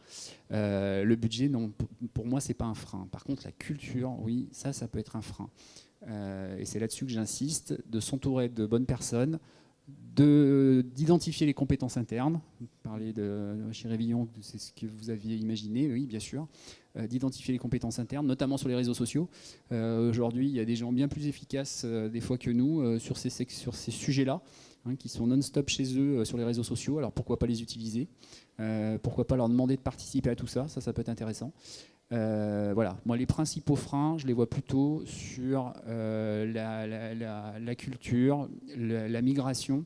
le budget, non, pour moi, c'est pas un frein. Par contre, la culture, oui, ça peut être un frein. Et c'est là-dessus que j'insiste, de s'entourer de bonnes personnes, d'identifier les compétences internes. Vous parlez chez Révillon, c'est ce que vous aviez imaginé, oui, bien sûr. D'identifier les compétences internes, notamment sur les réseaux sociaux. Aujourd'hui, il y a des gens bien plus efficaces des fois que nous sur ces sujets-là, qui sont non-stop chez eux sur les réseaux sociaux. Alors pourquoi pas les utiliser, pourquoi pas leur demander de participer à tout ça, ça peut être intéressant. Voilà, moi les principaux freins, je les vois plutôt sur la culture, la migration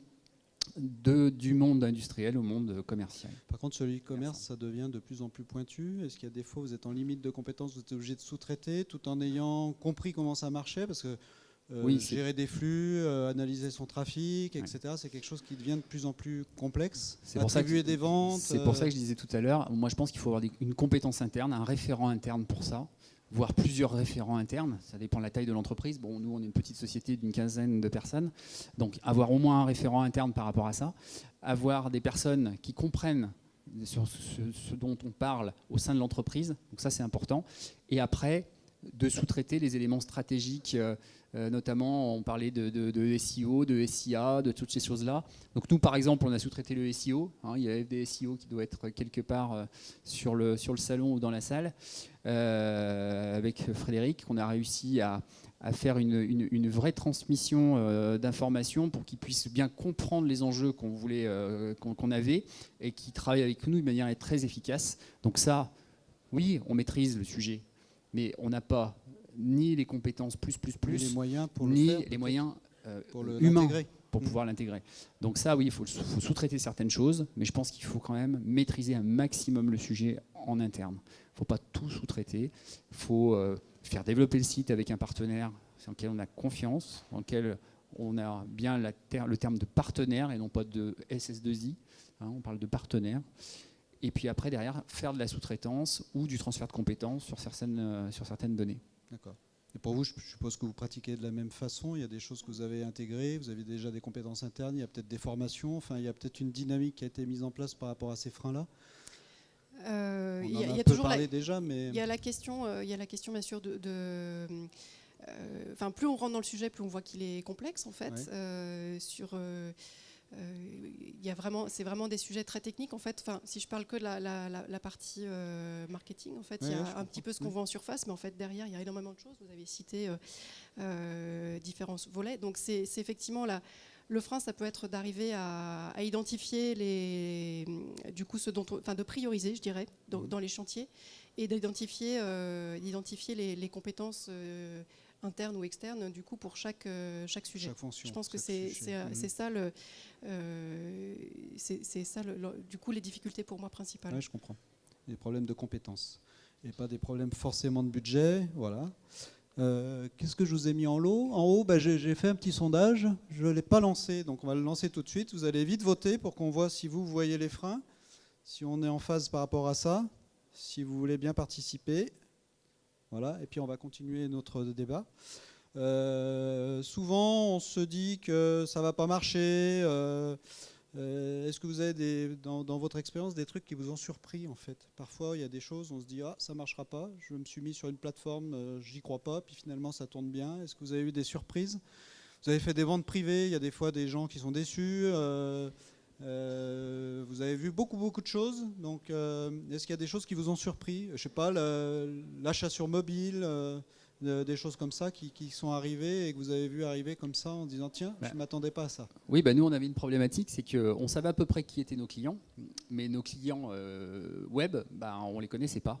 du monde industriel au monde commercial. Par contre, sur l'e-commerce, ça devient de plus en plus pointu. Est-ce qu'il y a des fois où vous êtes en limite de compétences, vous êtes obligé de sous-traiter tout en ayant compris comment ça marchait? Parce que oui, gérer des flux, analyser son trafic, etc., ouais, c'est quelque chose qui devient de plus en plus complexe. Attribuer des ventes. C'est pour ça que je disais tout à l'heure, moi je pense qu'il faut avoir une compétence interne, un référent interne pour ça, voire plusieurs référents internes, ça dépend de la taille de l'entreprise. Bon, nous on est une petite société d'une quinzaine de personnes, donc avoir au moins un référent interne par rapport à ça, avoir des personnes qui comprennent sur ce dont on parle au sein de l'entreprise, donc ça c'est important, et après de sous-traiter les éléments stratégiques, notamment on parlait de SEO, de SIA, de toutes ces choses-là. Donc nous par exemple on a sous-traité le SEO, il y a des SEO qui doit être quelque part sur le salon ou dans la salle, avec Frédéric, qu'on a réussi à faire une vraie transmission d'informations pour qu'ils puissent bien comprendre les enjeux qu'on voulait, qu'on avait, et qui travaillent avec nous de manière très efficace. Donc ça, oui, on maîtrise le sujet, mais on n'a pas ni les compétences ni les moyens pour ni le faire, les moyens pour humains pour pouvoir l'intégrer. Donc ça, oui, il faut sous-traiter certaines choses, mais je pense qu'il faut quand même maîtriser un maximum le sujet en interne. Il ne faut pas tout sous-traiter. Il faut faire développer le site avec un partenaire sur lequel on a confiance, dans lequel on a bien le terme de partenaire et non pas de SS2I. On parle de partenaire. Et puis après, derrière, faire de la sous-traitance ou du transfert de compétences sur certaines données. D'accord. Et pour vous, je suppose que vous pratiquez de la même façon. Il y a des choses que vous avez intégrées, vous avez déjà des compétences internes, il y a peut-être des formations, enfin, il y a peut-être une dynamique qui a été mise en place par rapport à ces freins-là. Il y a toujours déjà, mais il y a la question bien sûr enfin, plus on rentre dans le sujet, plus on voit qu'il est complexe en fait. Ouais. C'est vraiment des sujets très techniques en fait. Enfin, si je parle que de la partie marketing, en fait, il y a un petit peu ce qu'on voit en surface, mais en fait derrière il y a énormément de choses. Vous avez cité différents volets, donc c'est effectivement le frein, ça peut être d'arriver à identifier de prioriser, je dirais, dans les chantiers, et d'identifier les compétences internes ou externes, du coup, pour chaque sujet. Chaque fonction, je pense que c'est ça, du coup, les difficultés pour moi principales. Oui, je comprends. Des problèmes de compétences et pas des problèmes forcément de budget, voilà. Qu'est-ce que je vous ai mis en lot? En haut, j'ai fait un petit sondage. Je ne l'ai pas lancé, donc on va le lancer tout de suite. Vous allez vite voter pour qu'on voit si vous voyez les freins, si on est en phase par rapport à ça, si vous voulez bien participer. Voilà, et puis on va continuer notre débat. Souvent, on se dit que ça ne va pas marcher. Est-ce que vous avez dans votre expérience des trucs qui vous ont surpris en fait? Parfois il y a des choses, on se dit ah ça ne marchera pas, je me suis mis sur une plateforme, j'y crois pas, puis finalement ça tourne bien. Est-ce que vous avez eu des surprises Vous avez fait des ventes privées, il y a des fois des gens qui sont déçus. Vous avez vu beaucoup de choses. Donc, est-ce qu'il y a des choses qui vous ont surpris? Je sais pas, l'achat sur mobile, des choses comme ça qui sont arrivées et que vous avez vu arriver comme ça en disant tiens, je ne m'attendais pas à ça. Oui, nous on avait une problématique, c'est qu'on savait à peu près qui étaient nos clients, mais nos clients web, on ne les connaissait pas.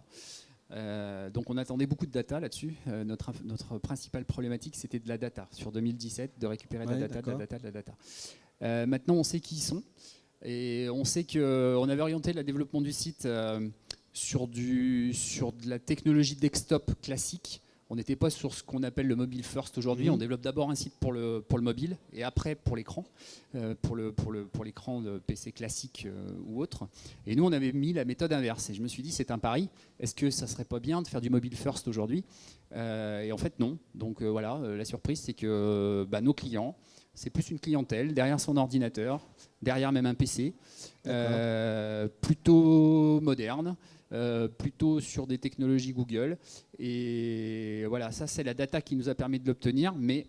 Donc on attendait beaucoup de data là-dessus. Notre principale problématique, c'était de la data. Sur 2017, de récupérer de la data. Maintenant, on sait qui ils sont. Et on sait qu'on avait orienté le développement du site sur de la technologie desktop classique. On n'était pas sur ce qu'on appelle le mobile first aujourd'hui. On développe d'abord un site pour le mobile et après pour l'écran, pour l'écran de PC classique ou autre. Et nous, on avait mis la méthode inverse. Et je me suis dit, c'est un pari. Est-ce que ça serait pas bien de faire du mobile first aujourd'hui? Et en fait, non. Donc voilà, la surprise, c'est que nos clients, c'est plus une clientèle derrière son ordinateur, derrière même un PC, plutôt moderne. Plutôt sur des technologies Google. Et voilà, ça c'est la data qui nous a permis de l'obtenir. Mais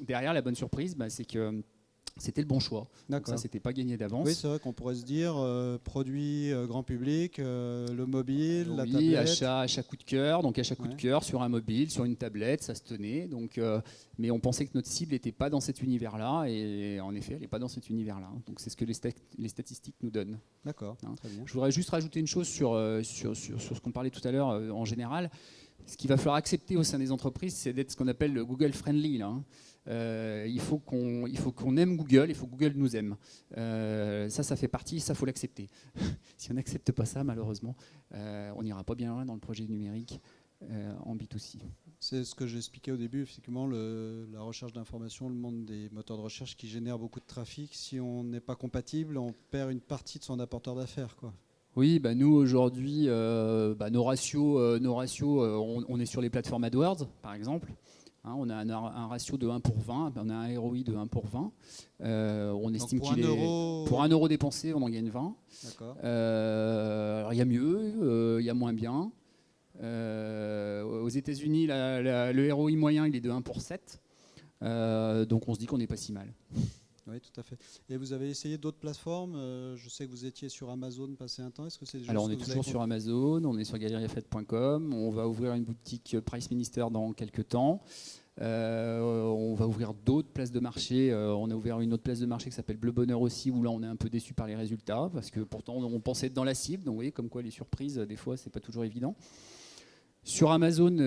derrière, la bonne surprise, c'est que c'était le bon choix. Donc ça, c'était pas gagné d'avance. Oui, c'est vrai qu'on pourrait se dire produit grand public, le mobile, la oui, tablette. achat coup de cœur. Donc achat coup de cœur sur un mobile, sur une tablette, ça se tenait. Donc, mais on pensait que notre cible n'était pas dans cet univers-là. Et en effet, elle n'est pas dans cet univers-là. Donc c'est ce que les statistiques nous donnent. D'accord, très bien. Je voudrais juste rajouter une chose sur ce qu'on parlait tout à l'heure en général. Ce qu'il va falloir accepter au sein des entreprises, c'est d'être ce qu'on appelle le Google friendly. Là, il faut qu'on aime Google, il faut que Google nous aime. Ça fait partie, ça faut l'accepter. Si on n'accepte pas ça, malheureusement, on n'ira pas bien loin dans le projet numérique en B2C. C'est ce que j'expliquais au début, effectivement, la recherche d'information, le monde des moteurs de recherche qui génèrent beaucoup de trafic. Si on n'est pas compatible, on perd une partie de son apporteur d'affaires, quoi. Oui, nous aujourd'hui, nos ratios, on est sur les plateformes AdWords, par exemple. On a un ratio de 1 pour 20, on a un ROI de 1 pour 20. On estime qu'il est... Pour 1 euro dépensé, on en gagne 20. D'accord. Alors il y a mieux, il y a moins bien. Aux États-Unis, le ROI moyen, il est de 1 pour 7. Donc on se dit qu'on n'est pas si mal. Oui, tout à fait. Et vous avez essayé d'autres plateformes? Je sais que vous étiez sur Amazon passé un temps. Est-ce que c'est Alors on est toujours sur Amazon, on est sur galeriafed.com, on va ouvrir une boutique Price Minister dans quelques temps. On va ouvrir d'autres places de marché. On a ouvert une autre place de marché qui s'appelle Bleu Bonheur aussi, où là on est un peu déçu par les résultats, parce que pourtant on pensait être dans la cible. Donc vous voyez, comme quoi les surprises, des fois, c'est pas toujours évident. Sur Amazon,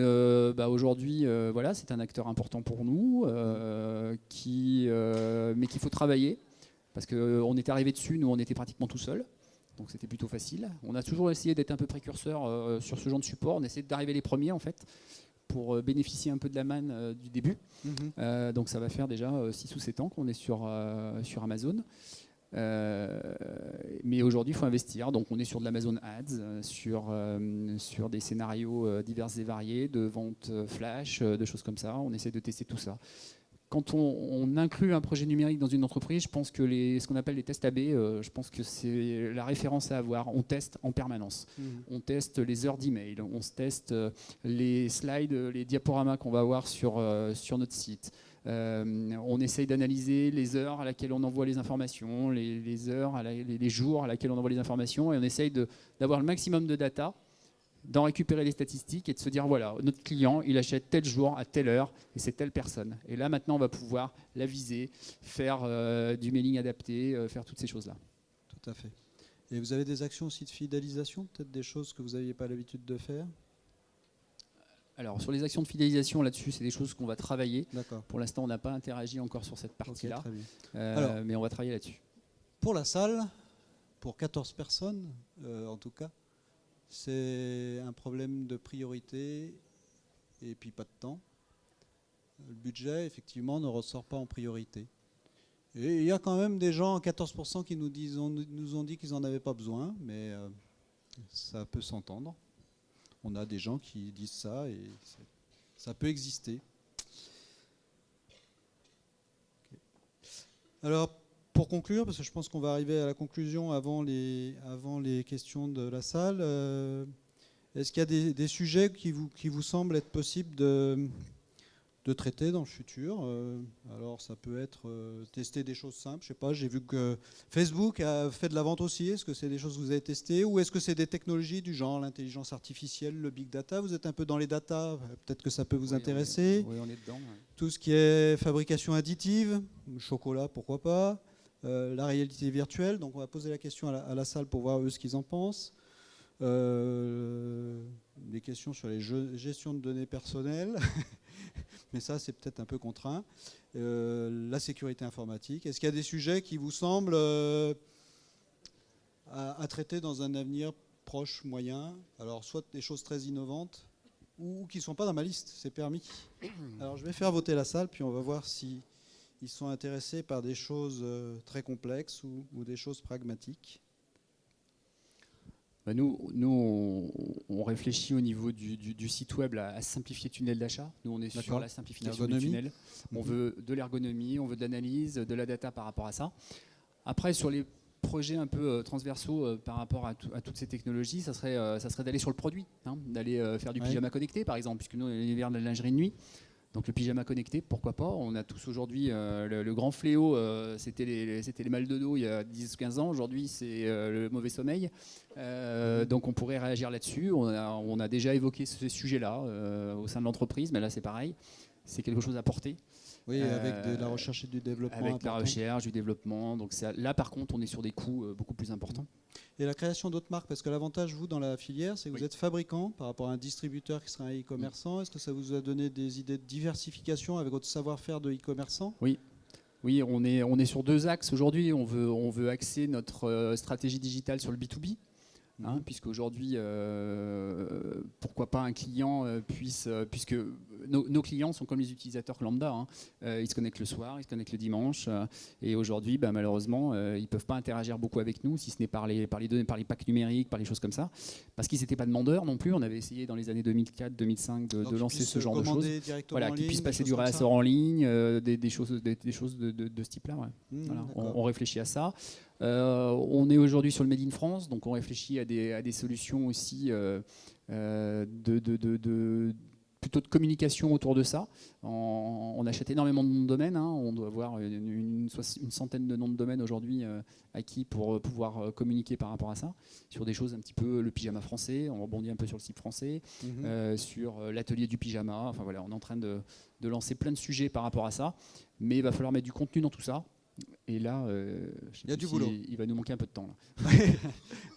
aujourd'hui, voilà, c'est un acteur important pour nous, mais qu'il faut travailler, parce qu'on est arrivé dessus, nous on était pratiquement tout seul, donc c'était plutôt facile. On a toujours essayé d'être un peu précurseur sur ce genre de support, on essaie d'arriver les premiers en fait, pour bénéficier un peu de la manne du début. Donc ça va faire déjà 6 ou 7 ans qu'on est sur Amazon. Mais aujourd'hui, il faut investir. Donc, on est sur de l'Amazon Ads, sur des scénarios divers et variés, de ventes flash, de choses comme ça. On essaie de tester tout ça. Quand on inclut un projet numérique dans une entreprise, je pense que ce qu'on appelle les tests AB, je pense que c'est la référence à avoir. On teste en permanence. On teste les heures d'email, on teste les slides, les diaporamas qu'on va avoir sur notre site. On essaye d'analyser les heures à laquelle on envoie les informations, les heures, les jours à laquelle on envoie les informations, et on essaye d'avoir le maximum de data, d'en récupérer les statistiques et de se dire voilà, notre client, il achète tel jour à telle heure et c'est telle personne. Et là, maintenant, on va pouvoir la viser, faire du mailing adapté, faire toutes ces choses-là. Tout à fait. Et vous avez des actions aussi de fidélisation, peut-être des choses que vous n'aviez pas l'habitude de faire? Alors, sur les actions de fidélisation, là-dessus, c'est des choses qu'on va travailler. D'accord. Pour l'instant, on n'a pas interagi encore sur cette partie-là, très bien. mais on va travailler là-dessus. Pour la salle, pour 14 personnes, en tout cas, c'est un problème de priorité et puis pas de temps. Le budget, effectivement, ne ressort pas en priorité. Et il y a quand même des gens, 14%, qui nous ont dit qu'ils n'en avaient pas besoin, mais ça peut s'entendre. On a des gens qui disent ça et ça peut exister. Okay. Alors, pour conclure, parce que je pense qu'on va arriver à la conclusion avant les questions de la salle, est-ce qu'il y a des sujets qui vous semblent être possible de de traiter dans le futur. Alors ça peut être tester des choses simples. Je sais pas, j'ai vu que Facebook a fait de la vente aussi. Est-ce que c'est des choses que vous avez testées ou est-ce que c'est des technologies du genre l'intelligence artificielle, le big data? Vous êtes un peu dans les data, peut-être que ça peut vous intéresser. Oui, on est dedans. Ouais. Tout ce qui est fabrication additive, le chocolat, pourquoi pas. La réalité virtuelle, donc on va poser la question à la salle pour voir eux ce qu'ils en pensent. Des questions sur les gestions de données personnelles, mais ça c'est peut-être un peu contraint. La sécurité informatique. Est-ce qu'il y a des sujets qui vous semblent à traiter dans un avenir proche, moyen? Alors soit des choses très innovantes ou qui ne sont pas dans ma liste, c'est permis. Alors je vais faire voter la salle, puis on va voir si ils sont intéressés par des choses très complexes ou des choses pragmatiques. Nous, on réfléchit au niveau du site web à simplifier le tunnel d'achat. Nous, on est sur la simplification du tunnel. On veut de l'ergonomie, on veut de l'analyse, de la data par rapport à ça. Après, sur les projets un peu transversaux par rapport à toutes ces technologies, ça serait d'aller sur le produit, d'aller faire du pyjama connecté, par exemple, puisque nous, on est l'univers de la lingerie de nuit. Donc le pyjama connecté, pourquoi pas? On a tous aujourd'hui le grand fléau, c'était les mal de dos il y a 10-15 ans. Aujourd'hui, c'est le mauvais sommeil. Donc on pourrait réagir là-dessus. On a déjà évoqué ce sujet-là au sein de l'entreprise, mais là c'est pareil. C'est quelque chose à porter. Oui, avec de la recherche et du développement. Avec la recherche, du développement. Donc là, par contre, on est sur des coûts beaucoup plus importants. Et la création d'autres marques, parce que l'avantage, vous, dans la filière, c'est que vous êtes fabricant par rapport à un distributeur qui serait un e-commerçant. Est-ce que ça vous a donné des idées de diversification avec votre savoir-faire de e-commerçant? Oui. Oui, on est sur deux axes aujourd'hui. On veut axer notre stratégie digitale sur le B2B. Puisqu'aujourd'hui, pourquoi pas un client puisque nos clients sont comme les utilisateurs lambda, ils se connectent le soir, ils se connectent le dimanche, et aujourd'hui, malheureusement, ils ne peuvent pas interagir beaucoup avec nous, si ce n'est par les données, par les packs numériques, par les choses comme ça, parce qu'ils n'étaient pas demandeurs non plus. On avait essayé dans les années 2004-2005 de lancer ce genre de choses, qu'ils puissent passer du réassort en ligne, des choses de ce type-là. Ouais. On réfléchit à ça. On est aujourd'hui sur le Made in France, donc on réfléchit à des solutions aussi plutôt de communication autour de ça. On achète énormément de noms de domaine, on doit avoir une centaine de noms de domaine aujourd'hui acquis pour pouvoir communiquer par rapport à ça, sur des choses un petit peu le pyjama français, on rebondit un peu sur le site français, sur l'atelier du pyjama, enfin voilà, on est en train de lancer plein de sujets par rapport à ça, mais il va falloir mettre du contenu dans tout ça. Et là, il y a du boulot. Il va nous manquer un peu de temps. Là.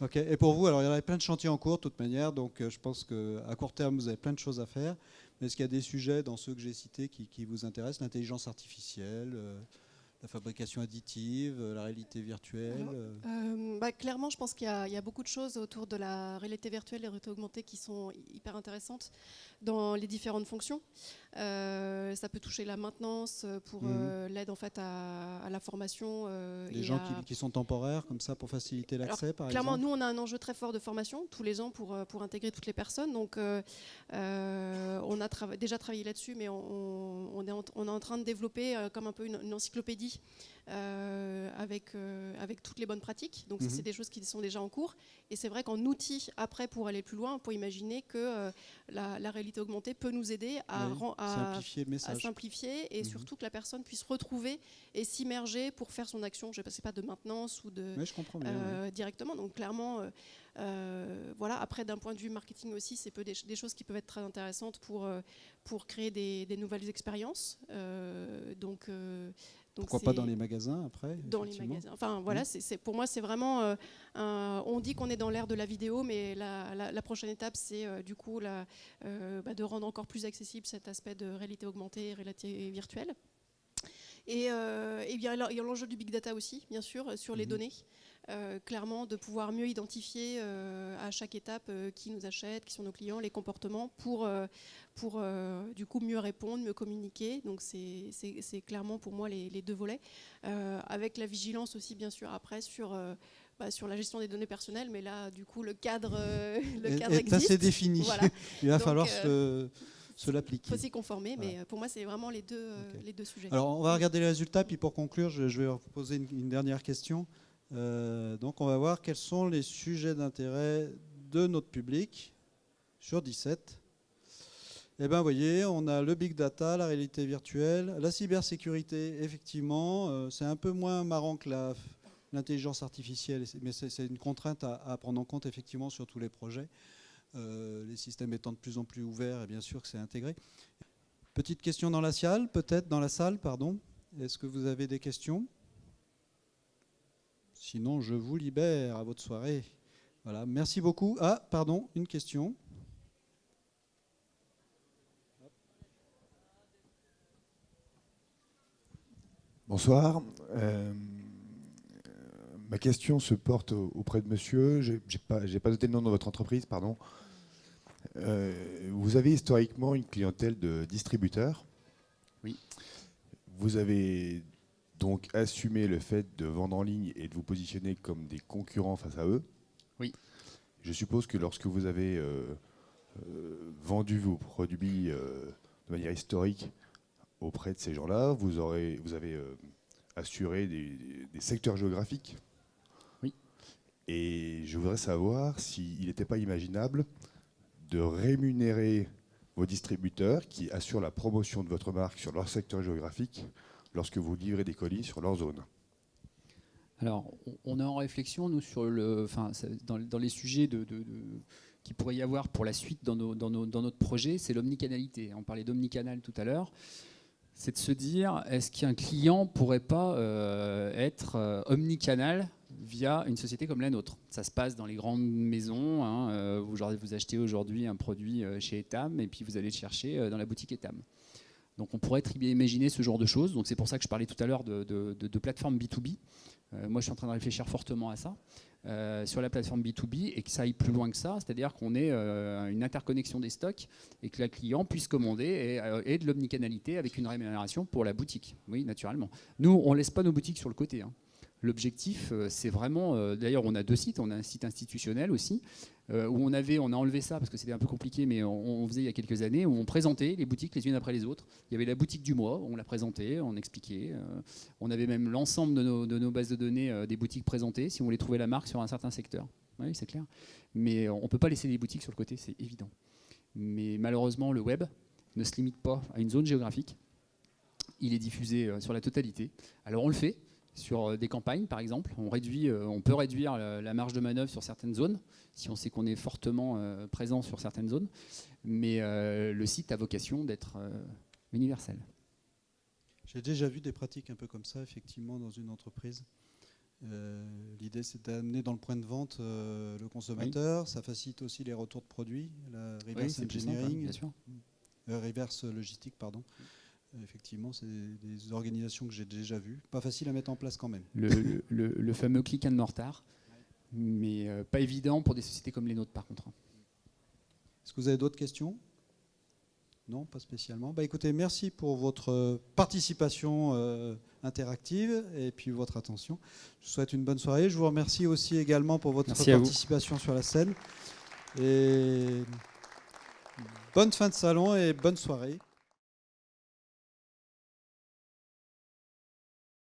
Ok. Et pour vous, alors il y aurait plein de chantiers en cours de toute manière, donc je pense qu'à court terme, vous avez plein de choses à faire. Mais est-ce qu'il y a des sujets dans ceux que j'ai cités qui vous intéressent? L'intelligence artificielle, la fabrication additive, la réalité virtuelle? Clairement, je pense qu'il y a beaucoup de choses autour de la réalité virtuelle et la réalité augmentée qui sont hyper intéressantes dans les différentes fonctions. Ça peut toucher la maintenance pour l'aide en fait à la formation. Les gens qui sont temporaires comme ça pour faciliter l'accès, par clairement, exemple. Nous, on a un enjeu très fort de formation tous les ans pour intégrer toutes les personnes. Donc, on a déjà travaillé là-dessus, mais on est en train de développer comme un peu une encyclopédie avec toutes les bonnes pratiques. Donc, c'est des choses qui sont déjà en cours. Et c'est vrai qu'en outil, après, pour aller plus loin, on peut imaginer que la réalité augmentée peut nous aider à simplifier le message. À simplifier et surtout que la personne puisse retrouver et s'immerger pour faire son action, je ne sais pas, de maintenance ou de je comprends bien, directement. Donc clairement, voilà. Après, d'un point de vue marketing aussi, c'est des choses qui peuvent être très intéressantes pour créer des nouvelles expériences. Donc pourquoi pas dans les magasins après? Dans les magasins. Enfin voilà, pour moi c'est vraiment. On dit qu'on est dans l'ère de la vidéo, mais la prochaine étape c'est du coup de rendre encore plus accessible cet aspect de réalité augmentée et réalité virtuelle. Et bien il y a l'enjeu du big data aussi, bien sûr, sur les données. Clairement, de pouvoir mieux identifier à chaque étape qui nous achète, qui sont nos clients, les comportements, pour du coup mieux répondre, mieux communiquer. Donc c'est clairement pour moi les deux volets, avec la vigilance aussi bien sûr après sur la gestion des données personnelles, mais là du coup le cadre existe. Ça c'est défini. Voilà. Il va falloir se l'appliquer. Il faut s'y conformer, mais pour moi c'est vraiment les deux sujets. Alors on va regarder les résultats, puis pour conclure, je vais vous poser une dernière question. Donc on va voir quels sont les sujets d'intérêt de notre public sur 17. Eh bien, vous voyez, on a le big data, la réalité virtuelle, la cybersécurité, effectivement. C'est un peu moins marrant que l'intelligence artificielle, mais c'est une contrainte à prendre en compte, effectivement, sur tous les projets. Les systèmes étant de plus en plus ouverts, et bien sûr que c'est intégré. Petite question dans la salle, peut-être dans la salle, pardon. Est-ce que vous avez des questions? Sinon, je vous libère à votre soirée. Voilà, merci beaucoup. Ah, pardon, une question. Bonsoir. Ma question se porte auprès de monsieur. Je n'ai pas noté le nom de votre entreprise, pardon. Vous avez historiquement une clientèle de distributeurs. Oui. Vous avez donc assumé le fait de vendre en ligne et de vous positionner comme des concurrents face à eux. Oui. Je suppose que lorsque vous avez vendu vos produits de manière historique auprès de ces gens-là, vous avez assuré des secteurs géographiques. Oui. Et je voudrais savoir s'il n'était pas imaginable de rémunérer vos distributeurs qui assurent la promotion de votre marque sur leur secteur géographique lorsque vous livrez des colis sur leur zone. Alors, on est en réflexion, nous, sur dans les sujets qu'il pourrait y avoir pour la suite dans notre projet, c'est l'omnicanalité. On parlait d'omnicanal tout à l'heure. C'est de se dire, est-ce qu'un client ne pourrait pas être omnicanal via une société comme la nôtre? Ça se passe dans les grandes maisons. Hein, vous achetez aujourd'hui un produit chez Etam et puis vous allez le chercher dans la boutique Etam. Donc on pourrait très bien imaginer ce genre de choses. Donc c'est pour ça que je parlais tout à l'heure de plateforme B2B. Moi je suis en train de réfléchir fortement à ça. Sur la plateforme B2B et que ça aille plus loin que ça, c'est-à-dire qu'on ait une interconnexion des stocks et que le client puisse commander et de l'omnicanalité avec une rémunération pour la boutique. Oui, naturellement. Nous, on ne laisse pas nos boutiques sur le côté. Hein. L'objectif, c'est vraiment... D'ailleurs, on a 2 sites. On a un site institutionnel aussi, où on a enlevé ça parce que c'était un peu compliqué, mais on faisait il y a quelques années, où on présentait les boutiques les unes après les autres. Il y avait la boutique du mois, on la présentait, on expliquait. On avait même l'ensemble de nos bases de données des boutiques présentées, si on voulait trouver la marque sur un certain secteur. Oui, c'est clair. Mais on ne peut pas laisser les boutiques sur le côté, c'est évident. Mais malheureusement, le web ne se limite pas à une zone géographique. Il est diffusé sur la totalité. Alors on le fait. Sur des campagnes, par exemple, on peut réduire la marge de manœuvre sur certaines zones, si on sait qu'on est fortement présent sur certaines zones, mais le site a vocation d'être universel. J'ai déjà vu des pratiques un peu comme ça, effectivement, dans une entreprise. L'idée, c'est d'amener dans le point de vente le consommateur. Oui. Ça facilite aussi les retours de produits, la reverse engineering, bien sûr. Reverse logistique, pardon. Effectivement, c'est des organisations que j'ai déjà vues. Pas facile à mettre en place quand même. Le fameux click and mortar, mais pas évident pour des sociétés comme les nôtres, par contre. Est-ce que vous avez d'autres questions? Non, pas spécialement. Bah, écoutez, merci pour votre participation interactive et puis votre attention. Je vous souhaite une bonne soirée. Je vous remercie aussi également pour votre participation sur la scène. Et bonne fin de salon et bonne soirée.